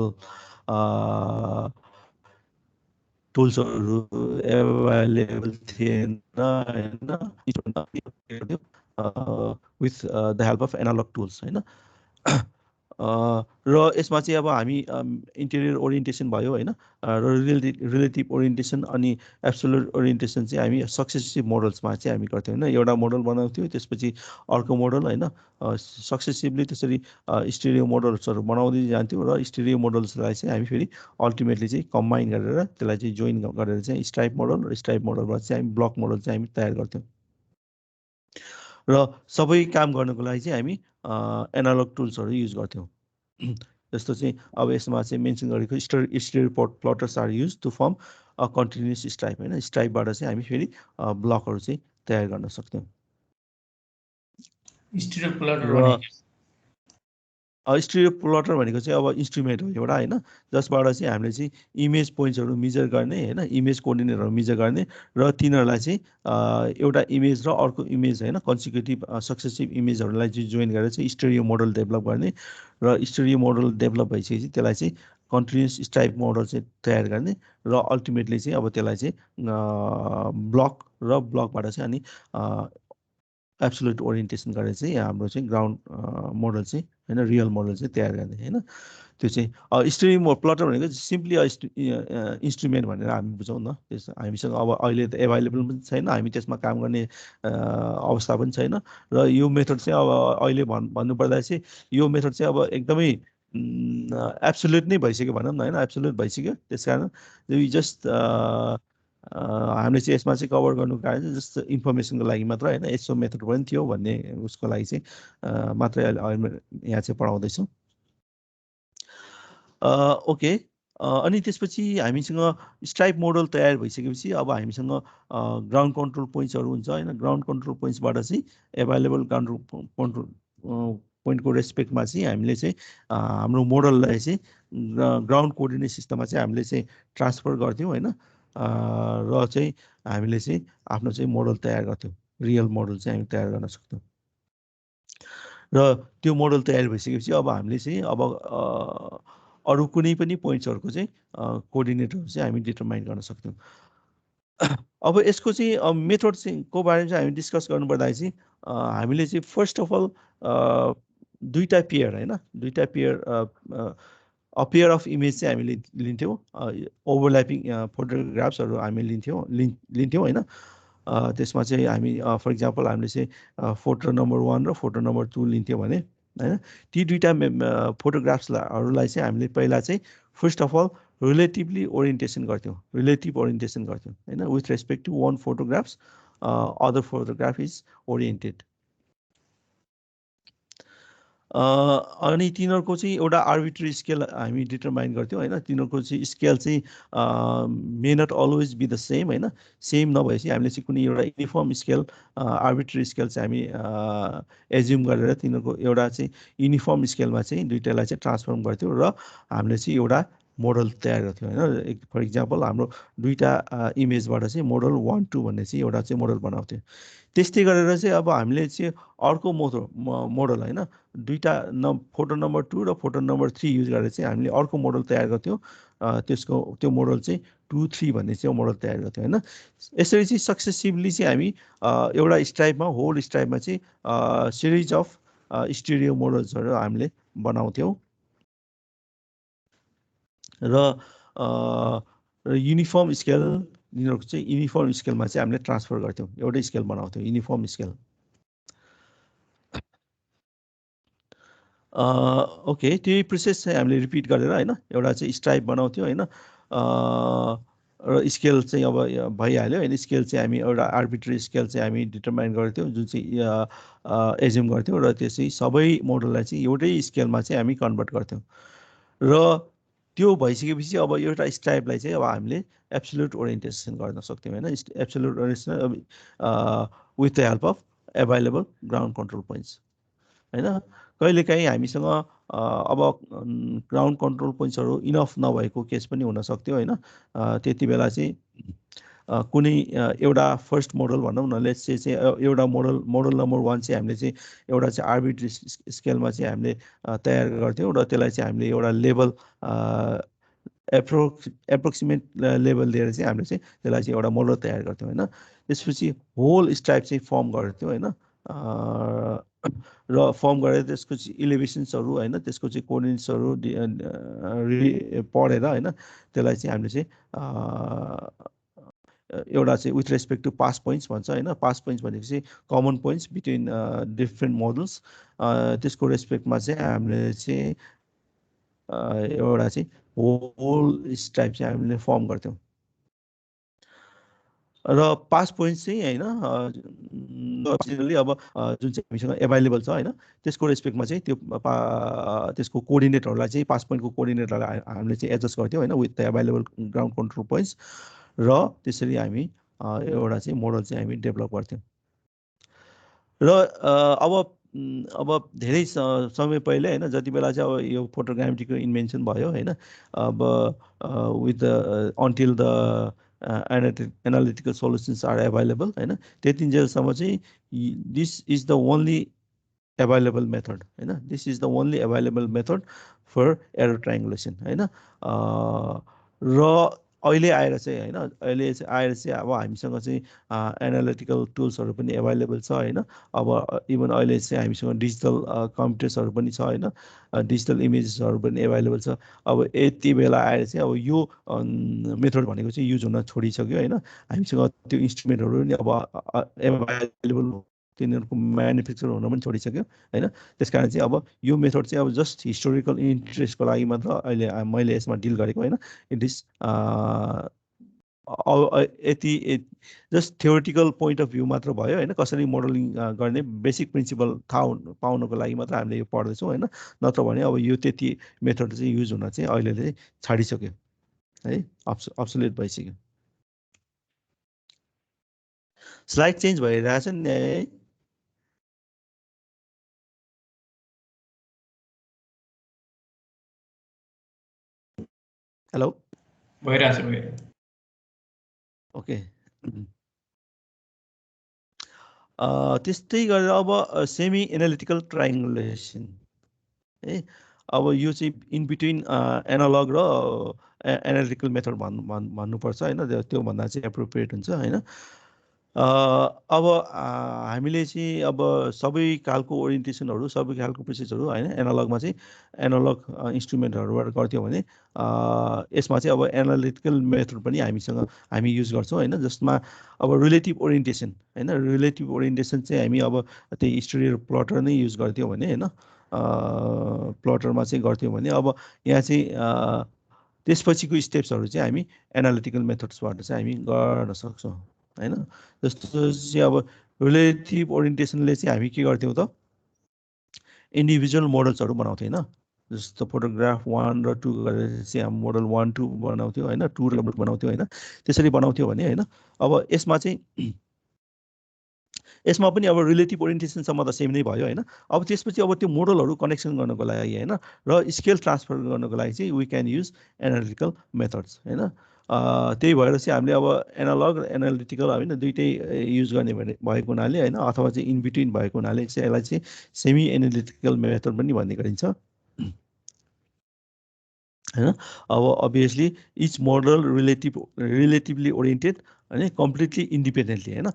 टुल्सहरू एभाइलेबल थिएन होइन, with the help of analogue tools होइन। र यसमा चाहिँ अब हामी इन्टेरियर ओरिएन्टेसन भयो हैन, र रिलेटिभ ओरिएन्टेसन अनि एब्सोल्युट ओरिएन्टेसन चाहिँ हामी सक्सेसिभ मोडल्समा चाहिँ हामी गर्थ्यौँ हैन। एउटा मोडल बनाउँथ्यौँ, त्यसपछि अर्को मोडल हैन, सक्सेसिभली त्यसरी स्टेरियो मोडल्सहरू बनाउँदै जान्थ्यौँ र स्टेरियो मोडल्सलाई चाहिँ हामी फेरि अल्टिमेटली चाहिँ कम्बाइन गरेर त्यसलाई चाहिँ जोइन गरेर चाहिँ स्ट्राइप मोडल र स्ट्राइप मोडलबाट चाहिँ हामी ब्लक मोडल चाहिँ हामी तयार गर्थ्यौँ। र सबै काम गर्नको लागि चाहिँ हामी एनालग टुल्सहरू युज गर्थ्यौँ। जस्तो चाहिँ अब यसमा चाहिँ मेन्सन गरेको stereo plotters are use to form a continuous stripe हैन। स्ट्राइपबाट चाहिँ हामी फेरि ब्लकहरू चाहिँ तयार गर्न सक्थ्यौँ। स्टेरियो प्लटर भनेको स्टेरियो प्लटर भनेको चाहिँ अब इन्स्ट्रुमेन्ट हो एउटा हैन, जसबाट चाहिँ हामीले चाहिँ इमेज पोइन्ट्सहरू मेजर गर्ने हैन, इमेज कोअर्डिनेटहरू मेजर गर्ने र तिनीहरूलाई चाहिँ एउटा इमेज र अर्को इमेज हैन कन्सिक्युटिभ सक्सेसिभ इमेजहरूलाई चाहिँ जोइन गरेर चाहिँ स्टेरियो मोडल डेभलप गर्ने र स्टेरियो मोडल डेभलप भइसकेपछि त्यसलाई चाहिँ कन्टिन्युस स्ट्राइप मोडल चाहिँ तयार गर्ने र अल्टिमेटली चाहिँ अब त्यसलाई चाहिँ ब्लक र ब्लकबाट चाहिँ अनि एब्सोल्युट ओरिएन्टेसन गरेर चाहिँ हाम्रो चाहिँ ग्राउन्ड मोडल चाहिँ हैन, रियल मोडल चाहिँ तयार गर्ने हैन। त्यो चाहिँ स्टेरियो प्लटर भनेको सिम्पली इन्स्ट्रुमेन्ट भनेर हामी बुझौँ न। त्यस हामीसँग अब अहिले त एभाइलेबल पनि छैन, हामी त्यसमा काम गर्ने अवस्था पनि छैन र यो मेथड चाहिँ अब अहिले भन्नुपर्दा चाहिँ यो मेथड चाहिँ अब एकदमै एब्सोल्युट नै भइसक्यो भनौँ न हैन, एब्सोल्युट भइसक्यो। त्यसकारण जस्ट हामीले चाहिँ यसमा चाहिँ कभर गर्नुको कारण चाहिँ जस्तो इन्फर्मेसनको लागि मात्र हैन, यसो मेथड पनि थियो भन्ने उसको लागि चाहिँ मात्रै यहाँ चाहिँ पढाउँदैछौँ। ओके, अनि त्यसपछि हामीसँग स्ट्राइप मोडल तयार भइसकेपछि अब हामीसँग ग्राउन्ड कन्ट्रोल पोइन्ट्सहरू हुन्छ हैन। ग्राउन्ड कन्ट्रोल पोइन्ट्सबाट चाहिँ एभाइलेबल कन्ट्रोल पोइन्टको रेस्पेक्टमा चाहिँ हामीले चाहिँ हाम्रो मोडललाई चाहिँ ग्राउन्ड कोअर्डिनेट सिस्टममा चाहिँ हामीले चाहिँ ट्रान्सफर गर्थ्यौँ हैन, र चाहिँ हामीले चाहिँ आफ्नो चाहिँ मोडल तयार गर्थ्यौँ, रियल मोडल चाहिँ हामी तयार गर्न सक्थ्यौँ। र त्यो मोडल तयार भइसकेपछि अब हामीले चाहिँ अब अरू कुनै पनि पोइन्ट्सहरूको चाहिँ कोअर्डिनेटहरू चाहिँ हामी डिटरमाइन गर्न सक्थ्यौँ। अब यसको चाहिँ मेथड चाहिँ को बारेमा चाहिँ हामी डिस्कस गर्नुपर्दाखेरि चाहिँ हामीले चाहिँ फर्स्ट अफ अल दुईवटा पेयर हैन, दुईवटा पेयर पेयर अफ इमेज चाहिँ हामीले लिन्थ्यौँ, ओभरल्यापिङ फोटोग्राफ्सहरू हामी लिन्थ्यौँ हैन। त्यसमा चाहिँ हामी फर इक्जाम्पल हामीले चाहिँ फोटो नम्बर 1 र फोटो नम्बर 2 लिन्थ्यौँ भने हैन, ती दुईवटा फोटोग्राफ्सहरूलाई चाहिँ हामीले पहिला चाहिँ first of all relatively orientation गर्थ्यौँ, रिलेटिभ ओरिएन्टेसन गर्थ्यौँ हैन, with respect to one photographs other photograph is oriented. अनि तिनीहरूको चाहिँ एउटा आर्बिट्रेरी स्केल हामी डिटरमाइन गर्थ्यौँ हैन। तिनीहरूको चाहिँ स्केल चाहिँ may not always be the same हैन, सेम नभएपछि हामीले चाहिँ कुनै एउटा युनिफर्म स्केल आर्बिट्रेरी स्केल चाहिँ हामी एज्युम गरेर तिनीहरूको एउटा चाहिँ युनिफर्म स्केलमा चाहिँ दुईटालाई चाहिँ ट्रान्सफर्म गर्थ्यौँ र हामीले चाहिँ एउटा मोडल तयार गर्थ्यौँ हैन। फर इक्जाम्पल हाम्रो दुईवटा इमेजबाट चाहिँ मोडल 1, 2 भन्ने चाहिँ एउटा चाहिँ मोडल बनाउँथ्यौँ। त्यस्तै गरेर चाहिँ अब हामीले चाहिँ अर्को मोडल हैन, दुईवटा फोटो नम्बर 2 र फोटो नम्बर 3 युज गरेर चाहिँ हामीले अर्को मोडल तयार गर्थ्यौँ। त्यसको त्यो मोडल चाहिँ 2, 3 भन्ने चाहिँ मोडल तयार गर्थ्यौँ हैन। यसरी चाहिँ सक्सेसिभली चाहिँ हामी एउटा स्ट्राइपमा होल स्ट्राइपमा चाहिँ सिरिज अफ स्टेरियो मोडल्सहरू हामीले बनाउँथ्यौँ र युनिफर्म स्केल यिनीहरूको चाहिँ युनिफर्म स्केलमा चाहिँ हामीले ट्रान्सफर गर्थ्यौँ, एउटै स्केल बनाउँथ्यौँ, युनिफर्म स्केल। ओके, त्यही प्रोसेस चाहिँ हामीले रिपिट गरेर हैन, एउटा चाहिँ स्ट्राइप बनाउँथ्यौँ हैन, र स्केल चाहिँ अब भइहाल्यो होइन। स्केल चाहिँ हामी एउटा आर्बिट्रेरी स्केल चाहिँ हामी डिटरमाइन गर्थ्यौँ, जुन चाहिँ एज्युम गर्थ्यौँ र त्यो चाहिँ सबै मोडललाई चाहिँ एउटै स्केलमा चाहिँ हामी कन्भर्ट गर्थ्यौँ। र त्यो भइसकेपछि अब एउटा स्ट्राइपलाई चाहिँ अब हामीले एब्सोल्युट ओरिएन्टेसन गर्न सक्थ्यौँ होइन। Absolute orientation with the help of available ground control points होइन। कहिलेकाहीँ हामीसँग अब ग्राउन्ड कन्ट्रोल पोइन्ट्सहरू इनफ नभएको केस पनि हुनसक्थ्यो होइन। त्यति बेला चाहिँ कुनै एउटा फर्स्ट मोडल भनौँ न, लेट्स चाहिँ एउटा मोडल नम्बर 1 चाहिँ हामीले चाहिँ एउटा चाहिँ आर्बिट्रेरी स्केलमा चाहिँ हामीले तयार गर्थ्यौँ र त्यसलाई चाहिँ हामीले एउटा लेभल एप्रोक्सिमेट लेभल लिएर चाहिँ हामीले चाहिँ त्यसलाई चाहिँ एउटा मोडल तयार गर्थ्यौँ होइन। त्यसपछि होल स्ट्राइप चाहिँ फर्म गर्थ्यौँ होइन। र फर्म गरेर त्यसको चाहिँ इलिभेसन्सहरू होइन, त्यसको चाहिँ कोअर्डिनेट्सहरू पढेर होइन, त्यसलाई चाहिँ हामीले चाहिँ एउटा चाहिँ with respect to pass points भन्छ होइन। पास पोइन्ट्स भनेको चाहिँ common points between different models. त्यसको रेस्पेक्टमा चाहिँ हामीले चाहिँ एउटा चाहिँ होल टाइप चाहिँ हामीले फर्म गर्थ्यौँ। र पास पोइन्ट्स चाहिँ होइन जेनरली अब जुन चाहिँ हामीसँग एभाइलेबल छ होइन, त्यसको रेस्पेक्टमा चाहिँ त्यो त्यसको कोअर्डिनेटहरूलाई चाहिँ पास पोइन्टको कोअर्डिनेटहरूलाई हामीले चाहिँ एडजस्ट गर्थ्यौँ होइन, with the available ground control points. र त्यसरी हामी एउटा चाहिँ मोडल चाहिँ हामी डेभलप गर्थ्यौँ। र अब धेरै समय पहिले होइन, जति बेला चाहिँ अब यो फोटोग्रामेट्रीको इन्भेन्सन भयो होइन, अब with the until the analytical solutions are available होइन, त्यतिन्जेलसम्म चाहिँ this is the only available method होइन, this is the only available method for error triangulation होइन। र अहिले आएर चाहिँ होइन, अहिले चाहिँ आएर चाहिँ अब हामीसँग चाहिँ एनालिटिकल टुल्सहरू पनि एभाइलेबल छ होइन। अब इभन अहिले चाहिँ हामीसँग डिजिटल कम्प्युटर्सहरू पनि छ होइन, डिजिटल इमेजेसहरू पनि एभाइलेबल छ। अब यति बेला आएर चाहिँ अब यो मेथड भनेको चाहिँ युज हुन छोडिसक्यो होइन, हामीसँग त्यो इन्स्ट्रुमेन्टहरू नि अब एभाइलेबल, तिनीहरूको म्यानुफ्याक्चर हुन पनि छोडिसक्यो होइन। त्यस कारण चाहिँ अब यो मेथड चाहिँ अब जस्ट हिस्टोरिकल इन्ट्रेस्टको लागि मात्र अहिले मैले यसमा डिल गरेको होइन। इट इज यति just theoretical point of view मात्र भयो होइन, कसरी मोडलिङ गर्ने बेसिक प्रिन्सिपल थाहा पाउनको लागि मात्र हामीले यो पढ्दैछौँ होइन। नत्र भने अब यो त्यति मेथड चाहिँ युज हुन चाहिँ अहिले चाहिँ छाडिसक्यो है, अब्सोल्युट भइसक्यो। स्लाइड चेन्ज भइरहेछ नि है। हेलो, भइरहेछ भइरहेछ। ओके। त्यस्तै गरेर अब सेमी एनालिटिकल ट्राइङ्गुलेसन है, अब यो चाहिँ इन बिट्विन एनालग र एनालिटिकल मेथड भन्नुपर्छ होइन, त्योभन्दा चाहिँ एप्रोप्रिएट हुन्छ होइन। अब हामीले चाहिँ अब सबै खालको ओरिएन्टेसनहरू, सबै खालको प्रोसेसहरू होइन, एनालगमा चाहिँ एनालग इन्स्ट्रुमेन्टहरूबाट गर्थ्यौँ भने यसमा चाहिँ अब एनालिटिकल मेथड पनि हामी युज गर्छौँ होइन, जसमा अब रिलेटिभ ओरिएन्टेसन होइन, रिलेटिभ ओरिएन्टेसन चाहिँ हामी अब त्यही स्टुडियो प्लटर नै युज गर्थ्यौँ भने होइन, प्लटरमा चाहिँ गर्थ्यौँ भने अब यहाँ चाहिँ त्यसपछिको स्टेप्सहरू चाहिँ हामी एनालिटिकल मेथड्सबाट चाहिँ हामी गर्न सक्छौँ होइन। जस्तो चाहिँ अब रिलेटिभ ओरिएन्टेसनले चाहिँ हामी के गर्थ्यौँ त, इन्डिभिजुअल मोडल्सहरू बनाउँथ्यौँ होइन। जस्तो फोटोग्राफ 1 र 2 गरेर चाहिँ हामी मोडल 1 2 बनाउँथ्यौँ होइन, 2 र बनाउँथ्यौँ होइन। त्यसरी बनाउँथ्यौँ भने होइन, अब यसमा चाहिँ यसमा पनि अब रिलेटिभ ओरिएन्टेसनसम्म त सेम नै भयो होइन। अब त्यसपछि अब त्यो मोडलहरू कनेक्सन गर्नको लागि होइन, र स्केल ट्रान्सफर गर्नको लागि चाहिँ we can use analytical methods होइन। त्यही भएर चाहिँ हामीले अब एनालग र एनालिटिकल होइन दुइटै युज गर्ने भएको हुनाले होइन, अथवा चाहिँ इन बिट्विन भएको हुनाले चाहिँ यसलाई चाहिँ सेमी एनालिटिकल मेथड पनि भन्ने गरिन्छ होइन। अब obviously each model relatively oriented होइन, कम्प्लिटली इन्डिपेन्डेन्टली होइन।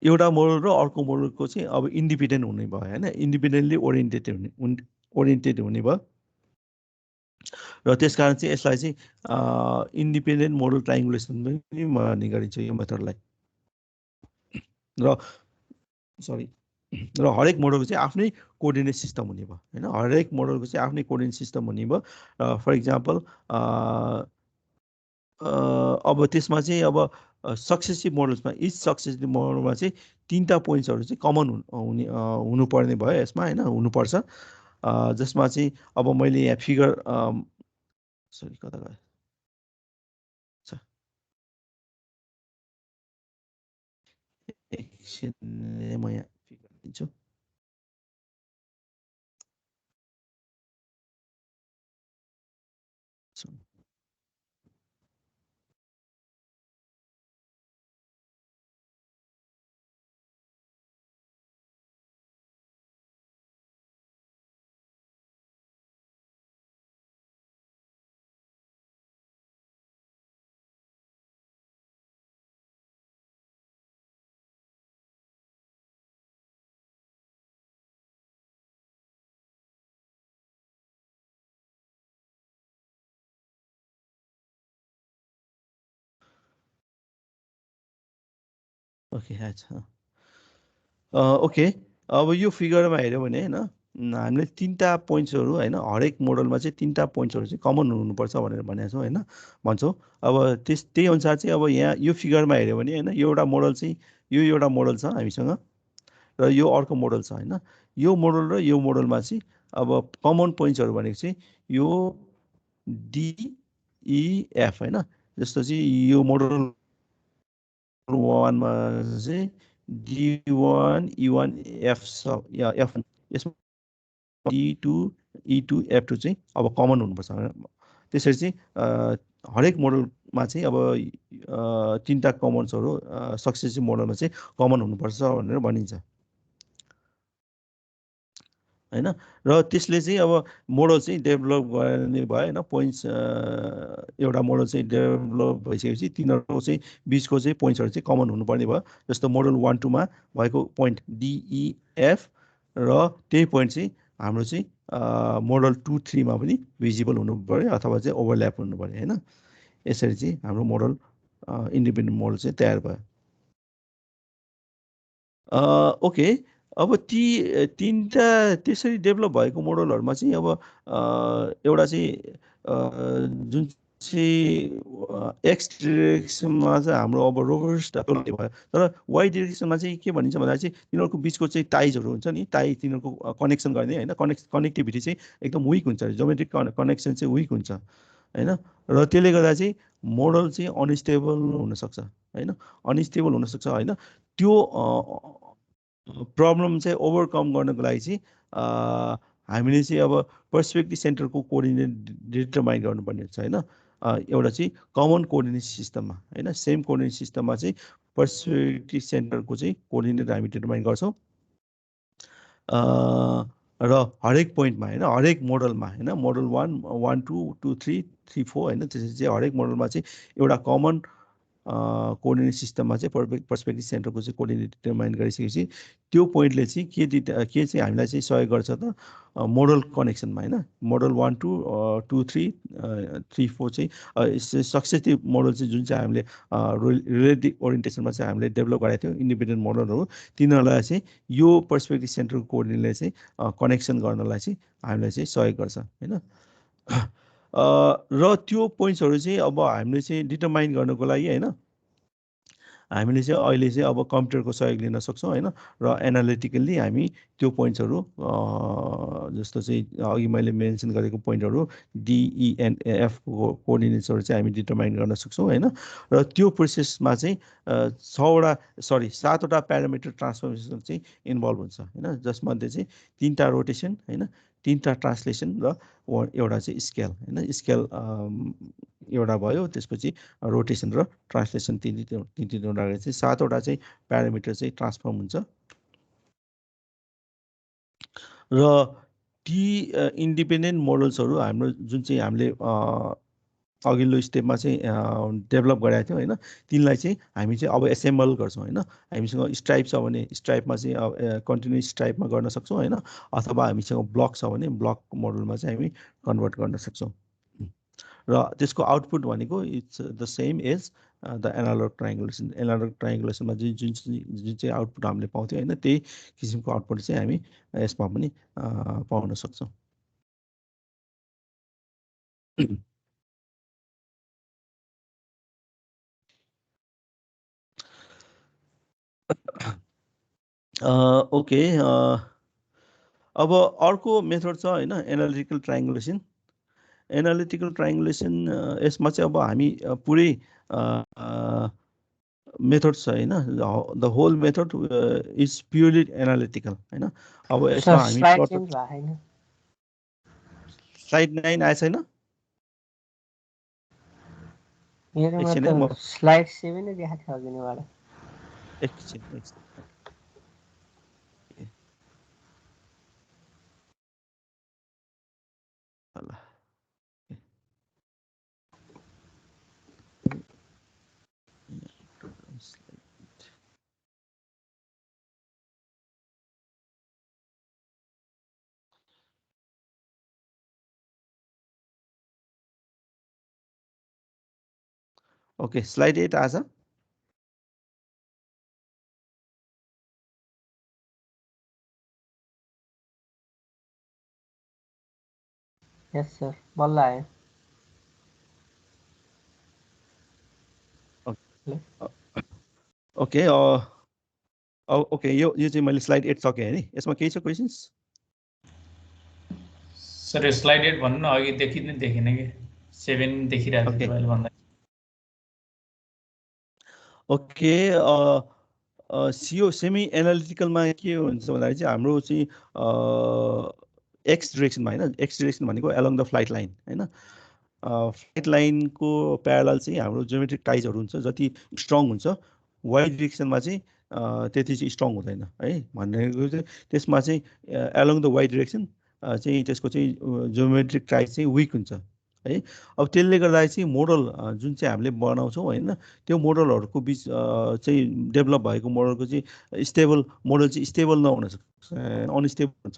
एउटा मोडल र अर्को मोडलको चाहिँ अब इन्डिपेन्डेन्ट हुने भयो होइन, इन्डिपेन्डेन्टली ओरिएन्टेड हुने भयो। र त्यस कारण चाहिँ यसलाई चाहिँ इन्डिपेन्डेन्ट मोडल ट्राइङ्गुलेसन पनि भन्ने गरिन्छ यो मेथडलाई। र सरी, र हरेक मोडलको चाहिँ आफ्नै कोअर्डिनेट सिस्टम हुने भयो होइन, हरेक मोडलको चाहिँ आफ्नै कोअर्डिनेट सिस्टम हुने भयो। फर इक्जाम्पल अब त्यसमा चाहिँ अब सक्सेसिभ मोडल्समा, इच सक्सेसिभ मोडलमा चाहिँ 3टा पोइन्ट्सहरू चाहिँ कमन हुनुपर्ने भयो यसमा होइन, हुनुपर्छ। जसमा चाहिँ अब मैले यहाँ फिगर सरी कता गयो, एकछिन म यहाँ फिगर दिन्छु। ओके अच्छा ओके अब यो फिगरमा हेऱ्यो भने होइन हामीले तिनवटा पोइन्ट्सहरू होइन हरेक मोडलमा चाहिँ तिनवटा पोइन्ट्सहरू चाहिँ कमन हुनुपर्छ भनेर भनेको छौँ होइन भन्छौँ अब त्यही अनुसार चाहिँ अब यहाँ यो फिगरमा हेऱ्यो भने होइन यो एउटा मोडल चाहिँ यो एउटा मोडल छ हामीसँग र यो अर्को मोडल छ होइन यो मोडल र यो मोडलमा चाहिँ अब कमन पोइन्ट्सहरू भनेको चाहिँ यो डिइएफ होइन जस्तो चाहिँ यो मोडल वानमा चाहिँ D1 E1 F F यसमा D2 E2 F2 चाहिँ अब कमन हुनुपर्छ त्यसरी चाहिँ हरेक मोडलमा चाहिँ अब तिनवटा कमन्सहरू सक्सेसिभ मोडलमा चाहिँ कमन हुनुपर्छ भनेर भनिन्छ होइन र त्यसले चाहिँ अब मोडल चाहिँ डेभलप गर्ने भयो होइन पोइन्ट्स एउटा मोडल चाहिँ डेभलप भइसकेपछि तिनीहरूको चाहिँ बिचको चाहिँ पोइन्ट्सहरू चाहिँ कमन हुनुपर्ने भयो जस्तो मोडल 1-2मा भएको पोइन्ट डिइएफ र त्यही पोइन्ट चाहिँ हाम्रो चाहिँ मोडल 2-3मा पनि भिजिबल हुनु पऱ्यो अथवा चाहिँ ओभरल्याप हुनु पऱ्यो होइन यसरी चाहिँ हाम्रो मोडल इन्डिपेन्डेन्ट मोडल चाहिँ तयार भयो ओके अब तिनवटा त्यसरी डेभलप भएको मोडलहरूमा चाहिँ अब एउटा चाहिँ जुन चाहिँ एक्स डिरेक्सनमा चाहिँ हाम्रो अब रोबस्ट भयो तर वाइ डिरेक्सनमा चाहिँ के भनिन्छ भन्दा चाहिँ तिनीहरूको बिचको चाहिँ टाइजहरू हुन्छ नि टाइ तिनीहरूको कनेक्सन गर्ने होइन कनेक्टिभिटी चाहिँ एकदम विक हुन्छ जोमेट्रिक कनेक्सन चाहिँ विक हुन्छ होइन र त्यसले गर्दा चाहिँ मोडल चाहिँ अनस्टेबल हुनसक्छ होइन अनस्टेबल हुनसक्छ होइन त्यो प्रब्लम चाहिँ ओभरकम गर्नको लागि चाहिँ हामीले चाहिँ अब पर्सपेक्टिभ सेन्टरको कोअर्डिनेट डिटरमाइन गर्नुपर्ने हुन्छ होइन एउटा चाहिँ कमन कोअर्डिनेट सिस्टममा होइन सेम कोअर्डिनेट सिस्टममा चाहिँ पर्सपेक्टिभ सेन्टरको चाहिँ कोअर्डिनेट हामी डिटरमाइन गर्छौँ र हरेक पोइन्टमा होइन हरेक मोडलमा होइन मोडल 1 1 2 2 3 3 4 होइन त्यसरी चाहिँ हरेक मोडलमा चाहिँ एउटा कमन कोअर्डिनेट सिस्टममा चाहिँ पर्सपेक्टिभ सेन्टरको चाहिँ कोअर्डिनेट डिटरमाइन गरिसकेपछि त्यो पोइन्टले चाहिँ के चाहिँ हामीलाई चाहिँ सहयोग गर्छ त मोडल कनेक्सनमा होइन मोडल 1 2 2 3 3 4 चाहिँ सक्सेसिभ मोडल चाहिँ जुन चाहिँ हामीले रिलेटिभ ओरिएन्टेसनमा चाहिँ हामीले डेभलप गरेको थियौँ इन्डिपेन्डेन्ट मोडलहरू तिनीहरूलाई चाहिँ यो पर्सपेक्टिभ सेन्टरको कोअर्डिनेटले चाहिँ कनेक्सन गर्नलाई चाहिँ हामीलाई चाहिँ सहयोग गर्छ होइन र त्यो पोइन्ट्सहरू चाहिँ अब हामीले चाहिँ डिटरमाइन गर्नको लागि होइन हामीले चाहिँ अहिले चाहिँ अब कम्प्युटरको सहयोग लिन सक्छौँ होइन र एनालिटिकल्ली हामी त्यो पोइन्ट्सहरू जस्तो चाहिँ अघि मैले मेन्सन गरेको पोइन्टहरू डिइएनएफको कोअर्डिनेट्सहरू चाहिँ हामी डिटरमाइन गर्न सक्छौँ होइन र त्यो प्रोसेसमा चाहिँ 7वटा प्यारामिटर ट्रान्सफर्मेसन चाहिँ इन्भल्भ हुन्छ होइन जसमध्ये चाहिँ 3टा रोटेसन होइन 3टा ट्रान्सलेसन र एउटा चाहिँ स्केल होइन स्केल एउटा भयो त्यसपछि रोटेसन र ट्रान्सलेसन तिनवटा चाहिँ 7वटा चाहिँ प्यारामिटर चाहिँ ट्रान्सफर्म हुन्छ र ती इन्डिपेन्डेन्ट मोडल्सहरू हाम्रो जुन चाहिँ हामीले अघिल्लो स्टेपमा चाहिँ डेभलप गरेका थियौँ होइन तिनलाई चाहिँ हामी चाहिँ अब एसेम्बल गर्छौँ होइन हामीसँग स्ट्राइप छ भने स्ट्राइपमा चाहिँ अब कन्टिन्युस स्ट्राइपमा गर्न सक्छौँ होइन अथवा हामीसँग ब्लक छ भने ब्लक मोडलमा चाहिँ हामी कन्भर्ट गर्न सक्छौँ र त्यसको आउटपुट भनेको it's the same as the analogue ट्राइङ्गुलेसनमा जुन चाहिँ आउटपुट हामीले पाउँथ्यौँ होइन त्यही किसिमको आउटपुट चाहिँ हामी यसमा पनि पाउन सक्छौँ ओके अब अर्को मेथड छ होइन एनालिटिकल ट्राइङ्गुलेसन यसमा चाहिँ अब हामी पुरै मेथड छ होइन the whole method is purely analytical होइन अब यसमा हामी स्लाइड 9 आएछ छैन स्लाइड 7 नै देखाएको थियो अघिबाट एकछिन ल ओके स्लाइड 8 आएछ यस सर बल्ल आयो ओके ओके यो चाहिँ मैले स्लाइड 8 सकेँ हैन यसमा केही छ क्वेशन्स सर यो स्लाइड 8 भन्नु न अघि देखिन कि 7 देखिरहेको थियो तपाईँले भन्दा ओके सिओ सेमी एनालिटिकलमा के हुन्छ भन्दाखेरि चाहिँ हाम्रो चाहिँ एक्स डिरेक्सनमा हैन एक्स डिरेक्सन भनेको एलोङ द फ्लाइट लाइन हैन फ्लाइट लाइनको प्यारलल चाहिँ हाम्रो जियोमेट्रिक टाइजहरू हुन्छ जति स्ट्रङ हुन्छ वाइ डिरेक्सनमा चाहिँ त्यति चाहिँ स्ट्रङ हुँदैन है भनेको चाहिँ त्यसमा चाहिँ एलोङ द वाइ डिरेक्सन चाहिँ त्यसको चाहिँ जियोमेट्रिक टाइज चाहिँ विक हुन्छ है अब त्यसले गर्दा चाहिँ मोडल जुन चाहिँ हामीले बनाउँछौँ होइन त्यो मोडलहरूको बिच चाहिँ डेभलप भएको मोडलको चाहिँ स्टेबल मोडल चाहिँ स्टेबल नहुन सक्छ अनस्टेबल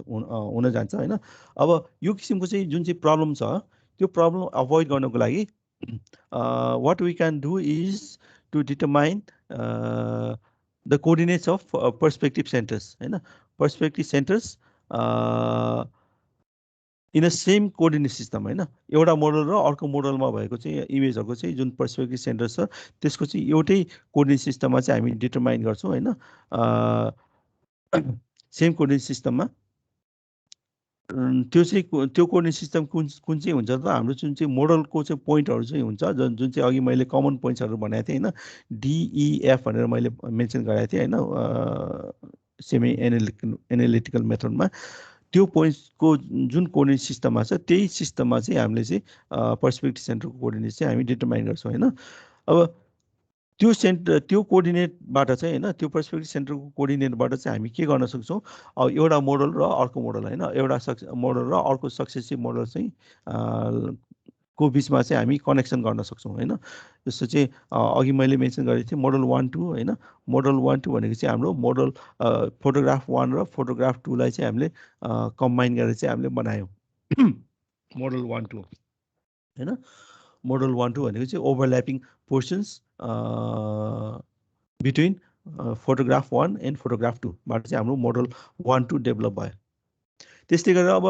हुन जान्छ होइन अब यो किसिमको चाहिँ जुन चाहिँ प्रब्लम छ त्यो प्रब्लम अभोइड गर्नको लागि what we can do is to determine the coordinates of perspective centres होइन perspective centres in a same coordinate system होइन एउटा मोडल र अर्को मोडलमा भएको चाहिँ इमेजहरूको चाहिँ जुन पर्सपेक्टिभ सेन्टर छ त्यसको चाहिँ एउटै कोअर्डिनेट सिस्टममा चाहिँ हामी डिटरमाइन गर्छौँ होइन सेम कोअर्डिनेट सिस्टममा त्यो चाहिँ त्यो कोअर्डिनेट सिस्टम कुन चाहिँ हुन्छ त हाम्रो जुन चाहिँ मोडलको चाहिँ पोइन्टहरू चाहिँ हुन्छ जुन चाहिँ अघि मैले कमन पोइन्ट्सहरू भनेको थिएँ होइन डिइएफ भनेर मैले मेन्सन गरेको थिएँ होइन सेमी एनालिटिकल मेथडमा त्यो पोइन्ट्सको जुन कोअर्डिनेट सिस्टममा छ त्यही सिस्टममा चाहिँ हामीले चाहिँ पर्सपेक्टिभ सेन्टरको कोअर्डिनेट चाहिँ हामी डिटरमाइन गर्छौँ होइन अब त्यो कोअर्डिनेटबाट चाहिँ होइन त्यो पर्सपेक्टिभ सेन्टरको कोअर्डिनेटबाट चाहिँ हामी के गर्न सक्छौँ अब एउटा मोडल र अर्को मोडल होइन एउटा मोडल र अर्को सक्सेसिभ मोडल चाहिँ को बिचमा चाहिँ हामी कनेक्सन गर्न सक्छौँ होइन जस्तो चाहिँ अघि मैले मेन्सन गरेको थिएँ मोडल 1 2 होइन मोडल 1 2 भनेको चाहिँ हाम्रो मोडल फोटोग्राफ 1 र फोटोग्राफ 2 लाई चाहिँ हामीले कम्बाइन गरेर चाहिँ हामीले बनायौँ मोडल 1 2 होइन मोडल 1 2 भनेको चाहिँ overlapping portions between photograph 1 and photograph 2 बाट चाहिँ हाम्रो मोडल 1 2 डेभलप भयो त्यस्तै गरेर अब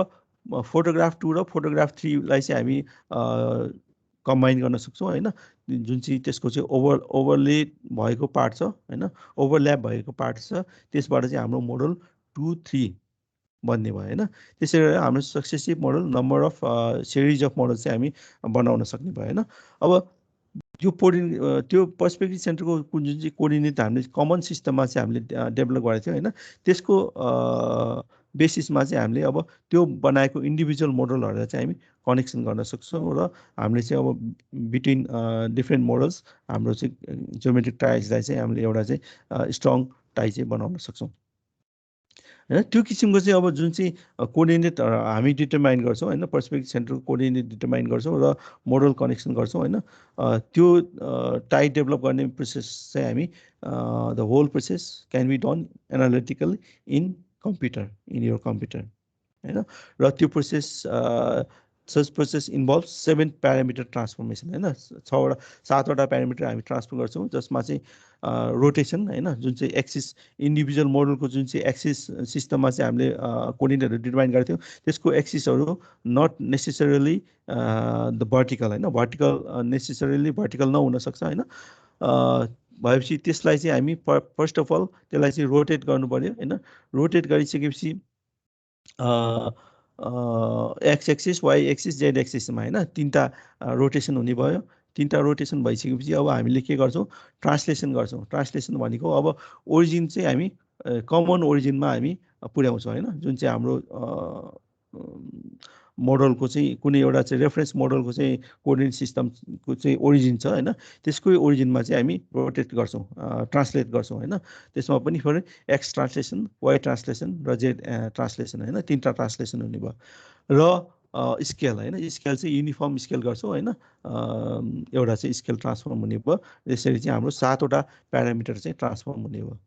फोटोग्राफ 2 र फोटोग्राफ 3 लाई चाहिँ हामी कम्बाइन गर्न सक्छौँ होइन जुन चाहिँ त्यसको चाहिँ ओभरले भएको पार्ट छ होइन ओभरल्याप भएको पार्ट छ त्यसबाट चाहिँ हाम्रो मोडल 2 3 बन्ने भयो होइन त्यसै गरेर हाम्रो successive model number of series of model चाहिँ हामी बनाउन सक्ने भयो होइन अब त्यो पर्सपेक्टिभ सेन्टरको जुन चाहिँ कोअर्डिनेट हामीले कमन सिस्टममा चाहिँ हामीले डेभलप गरेको थियौँ होइन त्यसको बेसिसमा चाहिँ हामीले अब त्यो बनाएको इन्डिभिजुअल मोडलहरूलाई चाहिँ हामी कनेक्सन गर्न सक्छौँ र हामीले चाहिँ अब बिट्विन डिफ्रेन्ट मोडल्स हाम्रो चाहिँ जियोमेट्रिक टाइजलाई चाहिँ हामीले एउटा चाहिँ स्ट्रङ टाइ चाहिँ बनाउन सक्छौँ होइन त्यो किसिमको चाहिँ अब जुन चाहिँ कोअर्डिनेट हामी डिटरमाइन गर्छौँ होइन पर्सपेक्टिभ सेन्टरको कोअर्डिनेट डिटरमाइन गर्छौँ र मोडल कनेक्सन गर्छौँ होइन त्यो टाइ डेभलप गर्ने प्रोसेस चाहिँ हामी the whole process can be done analytical in computer in your computer होइन र त्यो process such process involve 7 parameter transformation होइन 7वटा प्यारामिटर हामी ट्रान्सफर गर्छौँ जसमा चाहिँ रोटेसन होइन जुन चाहिँ एक्सिस इन्डिभिजुअल मोडलको जुन चाहिँ एक्सिस सिस्टममा चाहिँ हामीले कोअर्डिनेटहरू डिटरमाइन गरेको थियौँ त्यसको एक्सिसहरू नट नेसेसरली द भर्टिकल होइन भर्टिकल नेसेसरली भर्टिकल नहुनसक्छ होइन भएपछि त्यसलाई चाहिँ हामी फर्स्ट अफ अल त्यसलाई चाहिँ रोटेट गर्नु पर्यो होइन रोटेट गरिसकेपछि X axis Y axis Z एक्सिसमा होइन 3टा रोटेसन हुने भयो 3टा रोटेसन भइसकेपछि अब हामीले के गर्छौँ ट्रान्सलेसन गर्छौँ ट्रान्सलेसन भनेको अब ओरिजिन चाहिँ हामी कमन ओरिजिनमा हामी पुर्याउँछौँ होइन जुन चाहिँ हाम्रो मोडलको चाहिँ कुनै एउटा चाहिँ रेफरेन्स मोडलको चाहिँ कोअर्डिनेट सिस्टमको चाहिँ ओरिजिन छ होइन त्यसकै ओरिजिनमा चाहिँ हामी रोटेट गर्छौँ ट्रान्सलेट गर्छौँ होइन त्यसमा पनि फेरि एक्स ट्रान्सलेसन वाइ ट्रान्सलेसन र जेड ट्रान्सलेसन होइन 3टा ट्रान्सलेसन हुने भयो र स्केल होइन स्केल चाहिँ युनिफर्म स्केल गर्छौँ होइन एउटा चाहिँ स्केल ट्रान्सफर्म हुने भयो यसरी चाहिँ हाम्रो 7वटा प्यारामिटर चाहिँ ट्रान्सफर्म हुने भयो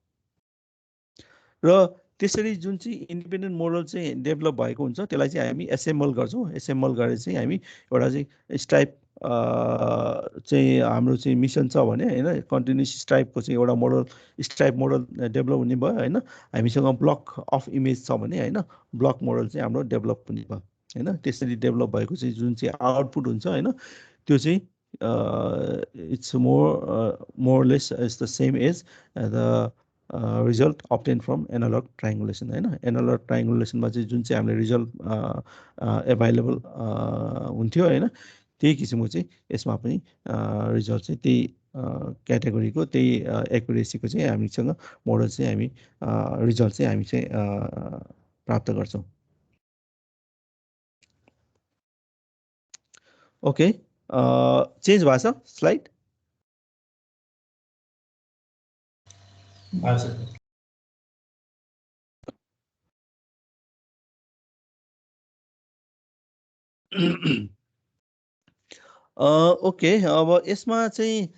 र त्यसरी जुन चाहिँ इन्डिपेन्डेन्ट मोडल चाहिँ डेभलप भएको हुन्छ त्यसलाई चाहिँ हामी एसेम्बल गर्छौँ एसेम्बल गरेर चाहिँ हामी एउटा चाहिँ स्ट्राइप चाहिँ हाम्रो चाहिँ मिसन छ भने होइन कन्टिन्युस स्ट्राइपको चाहिँ एउटा मोडल स्ट्राइप मोडल डेभलप हुने भयो होइन हामीसँग ब्लक अफ इमेज छ भने होइन ब्लक मोडल चाहिँ हाम्रो डेभलप हुने भयो हैन त्यसरी डेभलप भएको चाहिँ जुन चाहिँ आउटपुट हुन्छ हैन त्यो चाहिँ it's more less is the same as the result obtain from analogue triangulation हैन एनालग ट्राइङ्गुलेसनमा चाहिँ जुन चाहिँ हामीले रिजल्ट एभाइलेबल हुन्थ्यो हैन त्यही किसिमको चाहिँ यसमा पनि रिजल्ट चाहिँ त्यही क्याटेगोरीको त्यही एक्युरेसीको चाहिँ हामीसँग मोडल चाहिँ हामी रिजल्ट चाहिँ हामी चाहिँ प्राप्त गर्छौँ। ओके चेन्ज भएको छ स्लाइड? ओके अब यसमा चाहिँ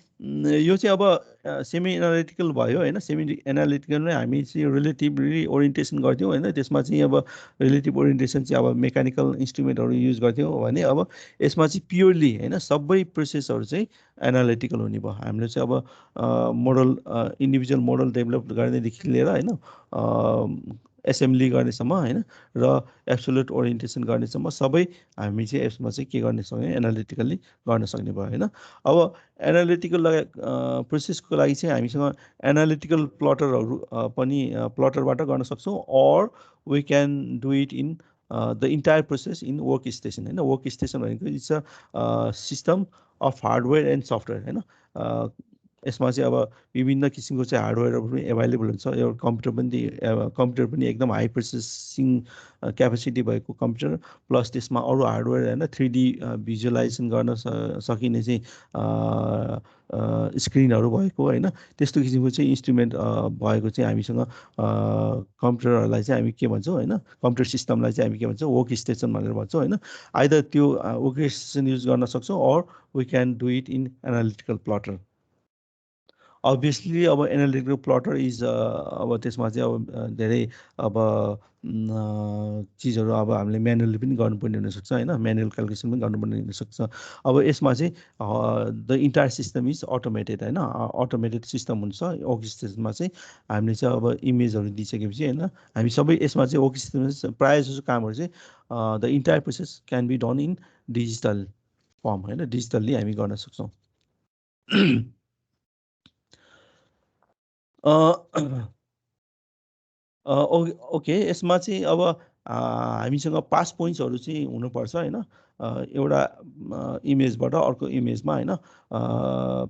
यो चाहिँ अब सेमी एनालिटिकल भयो हैन सेमी एनालिटिकलमै हामी चाहिँ रिलेटिभली ओरिएन्टेसन गर्थ्यौँ हैन त्यसमा चाहिँ अब रिलेटिभ ओरिएन्टेसन चाहिँ अब मेकानिकल इन्स्ट्रुमेन्टहरू युज गर्थ्यौँ भने अब यसमा चाहिँ प्योरली हैन सबै प्रोसेसहरू चाहिँ एनालिटिकल हुने भयो। हामीले चाहिँ अब मोडल इन्डिभिजुअल मोडल डेभलप गर्नेदेखि लिएर हैन एसेम्ब्ली गर्नेसम्म हैन र एब्सोल्युट ओरिएन्टेसन गर्नेसम्म सबै हामी चाहिँ यसमा चाहिँ के गर्ने सक्ने एनालिटिकली गर्न सक्ने भयो हैन। अब एनालिटिकल प्रोसेसको लागि चाहिँ हामीसँग एनालिटिकल प्लटरहरू पनि प्लटरबाट गर्न सक्छौँ or we can do it in the entire process in work station हैन। वर्क स्टेसन भनेको it's a system of hardware and software हैन। यसमा चाहिँ अब विभिन्न किसिमको चाहिँ हार्डवेयरहरू पनि एभाइलेबल हुन्छ। एउटा कम्प्युटर पनि एकदम हाई प्रोसेसिङ क्यापेसिटी भएको कम्प्युटर प्लस त्यसमा अरू हार्डवेयर हैन 3D भिजुअलाइजेसन गर्न सकिने चाहिँ स्क्रिनहरू भएको हैन त्यस्तो किसिमको चाहिँ इन्स्ट्रुमेन्ट भएको चाहिँ हामीसँग कम्प्युटरहरूलाई चाहिँ हामी के भन्छौँ हैन कम्प्युटर सिस्टमलाई चाहिँ हामी के भन्छौँ वर्क स्टेसन भनेर भन्छौँ हैन। आइदर त्यो वर्क स्टेसन युज गर्न सक्छौँ or we can do it in analytical plotter. Obviously अब एनालिटिकल प्लटर इज अब त्यसमा चाहिँ अब धेरै अब चिजहरू अब हामीले म्यानुअली पनि गर्नुपर्ने हुनसक्छ हैन म्यानुअल क्यालकुलेसन पनि गर्नुपर्ने हुनसक्छ। अब यसमा चाहिँ the entire system is automated हैन अटोमेटेड सिस्टम हुन्छ। वर्कस्टेसनमा चाहिँ हामीले चाहिँ अब इमेजहरू दिइसकेपछि हैन हामी सबै यसमा चाहिँ वर्कस्टेसनमा प्रायः जसो कामहरू चाहिँ the entire process can be done in digital form हैन डिजिटल्ली हामी गर्न सक्छौँ। ओके यसमा चाहिँ अब हामीसँग पास पोइन्ट्सहरू चाहिँ हुनुपर्छ हैन एउटा इमेजबाट अर्को इमेजमा हैन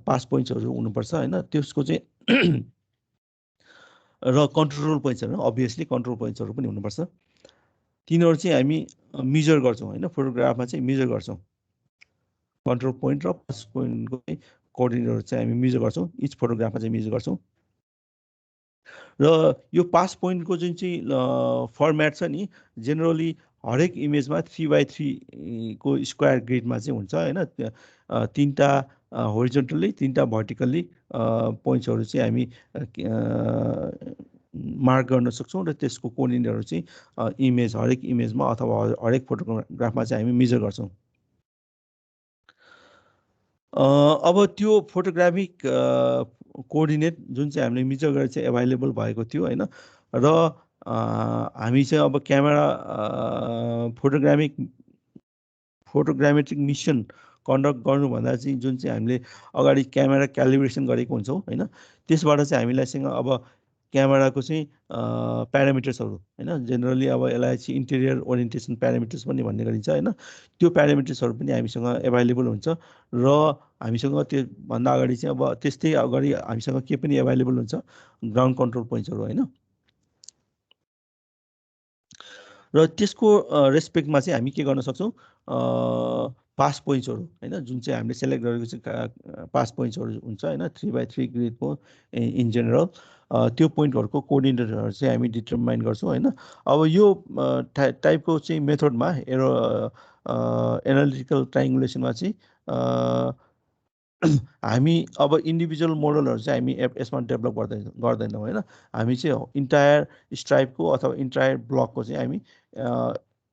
पास पोइन्ट्सहरू हुनुपर्छ हैन त्यसको चाहिँ र कन्ट्रोल पोइन्ट्सहरू अभियसली कन्ट्रोल पोइन्ट्सहरू पनि हुनुपर्छ। तिनीहरू चाहिँ हामी मेजर गर्छौँ हैन फोटोग्राफमा चाहिँ मेजर गर्छौँ कन्ट्रोल पोइन्ट र पास पोइन्टको चाहिँ कोअर्डिनेटहरू चाहिँ हामी मेजर गर्छौँ इच फोटोग्राफमा चाहिँ मेजर गर्छौँ। र यो पास पोइन्टको जुन चाहिँ फर्मेट छ नि जेनरली हरेक इमेजमा 3x3 को स्क्वायर ग्रिडमा चाहिँ हुन्छ हैन तीनटा होरिजोन्टली तीनटा भर्टिकल्ली पोइन्ट्सहरू चाहिँ हामी मार्क गर्न सक्छौँ र त्यसको कोअर्डिनेटहरू चाहिँ इमेज हरेक इमेजमा अथवा हरेक फोटोग्राफमा चाहिँ हामी मेजर गर्छौँ। अब त्यो फोटोग्राफिक कोअर्डिनेट जुन चाहिँ हामीले मेजर गरेर चाहिँ एभाइलेबल भएको थियो हैन र हामी चाहिँ अब क्यामेरा फोटोग्रामेट्रिक मिसन कन्डक्ट गर्नुभन्दा चाहिँ जुन चाहिँ हामीले अगाडि क्यामेरा क्यालिब्रेसन गरेको हुन्छौँ हैन त्यसबाट चाहिँ हामीलाईसँग अब क्यामेराको चाहिँ प्यारामिटर्सहरू हैन जेनरली अब यसलाई चाहिँ इन्टेरियर ओरिएन्टेसन प्यारामिटर्स पनि भन्ने गरिन्छ हैन त्यो प्यारामिटर्सहरू पनि हामीसँग एभाइलेबल हुन्छ र हामीसँग त्यो भन्दा अगाडि चाहिँ अब त्यस्तै अगाडि हामीसँग के पनि एभाइलेबल हुन्छ ग्राउन्ड कन्ट्रोल पोइन्ट्सहरू हैन र त्यसको रेस्पेक्टमा चाहिँ हामी के गर्न सक्छौँ पास पोइन्ट्सहरू हैन जुन चाहिँ हामीले सेलेक्ट गरेको चाहिँ पास पोइन्ट्सहरू हुन्छ हैन 3x3 ग्रिडको इन जेनरल त्यो पोइन्टहरूको कोअर्डिनेटरहरू चाहिँ हामी डिटरमाइन गर्छौँ हैन। अब यो टाइपको चाहिँ मेथडमा एनालिटिकल ट्राइङ्गुलेसनमा चाहिँ हामी अब इन्डिभिजुअल मोडलहरू चाहिँ हामी यसमा डेभलप गर्दैनौँ हैन हामी चाहिँ इन्टायर स्ट्राइपको अथवा इन्टायर ब्लकको चाहिँ हामी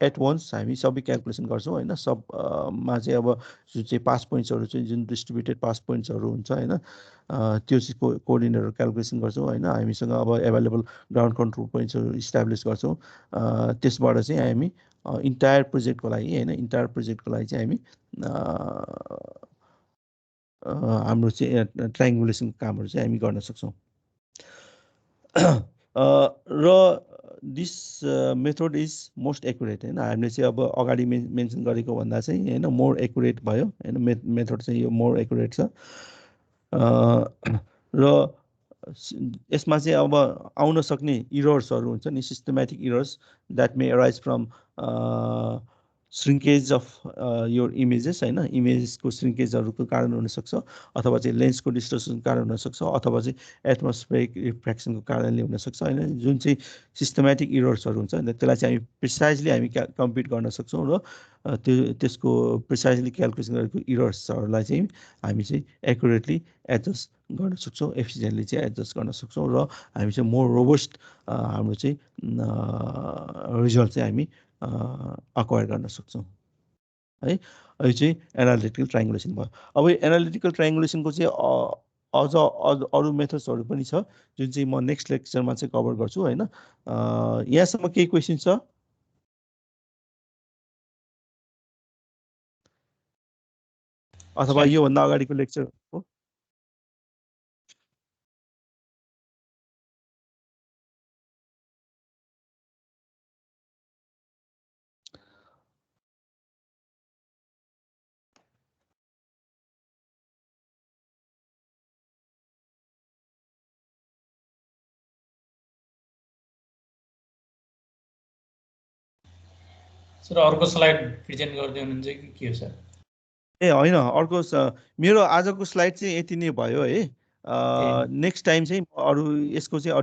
एट वन्स हामी सबै क्यालकुलेसन गर्छौँ होइन। सबमा चाहिँ अब जुन चाहिँ पास पोइन्ट्सहरू चाहिँ जुन डिस्ट्रिब्युटेड पास पोइन्ट्सहरू हुन्छ होइन, त्यो चाहिँ कोअर्डिनेटर क्यालकुलेसन गर्छौँ होइन। हामीसँग अब एभाइलेबल ग्राउन्ड कन्ट्रोल पोइन्ट्सहरू इस्टाब्लिस गर्छौँ। त्यसबाट चाहिँ हामी इन्टायर प्रोजेक्टको लागि होइन, इन्टायर प्रोजेक्टको लागि चाहिँ हामी हाम्रो चाहिँ ट्राइङ्गुलेसनको कामहरू चाहिँ हामी गर्न सक्छौँ। र this method is most accurate होइन। हामीले चाहिँ अब अगाडि मेन्सन गरेको भन्दा चाहिँ होइन मोर एकुरेट भयो होइन। मेथड चाहिँ यो मोर एकुरेट छ। र यसमा चाहिँ अब आउन सक्ने इरर्सहरू हुन्छ नि, systematic errors that may arise from shrinkage of यो इमेजेस होइन। इमेजको श्रिङ्केजहरूको कारण हुनसक्छ, अथवा चाहिँ लेन्सको डिस्टर्सनको कारण हुनसक्छ, अथवा चाहिँ एटमोस्फेरिक रिफ्र्याक्सनको कारणले हुनसक्छ होइन। जुन चाहिँ सिस्टमेटिक इरर्सहरू हुन्छ त्यसलाई चाहिँ हामी प्रिसाइजली हामी कम्प्युट गर्न सक्छौँ र त्यसको प्रिसाइजली क्यालकुलेसन गरेको इरर्सहरूलाई चाहिँ हामी चाहिँ एकुरेटली एडजस्ट गर्न सक्छौँ, एफिसिएन्टली चाहिँ एडजस्ट गर्न सक्छौँ र हामी चाहिँ मोर रोबस्ट हाम्रो चाहिँ रिजल्ट चाहिँ हामी अक्वायर गर्न सक्छौँ है। यो चाहिँ एनालिटिकल ट्राइङ्गुलेसन भयो। अब यो एनालिटिकल ट्राइङ्गुलेसनको चाहिँ अझ अरू मेथड्सहरू पनि छ जुन चाहिँ म नेक्स्ट लेक्चरमा चाहिँ कभर गर्छु होइन। यहाँसम्म केही क्वेसन छ? अथवा योभन्दा अगाडिको लेक्चर हो? सर अर्को स्लाइड प्रेजेन्ट गर्दै हुनुहुन्छ कि के हो सर? ए होइन, अर्को मेरो आजको स्लाइड चाहिँ यति नै भयो है। नेक्स्ट टाइम चाहिँ अरू यसको चाहिँ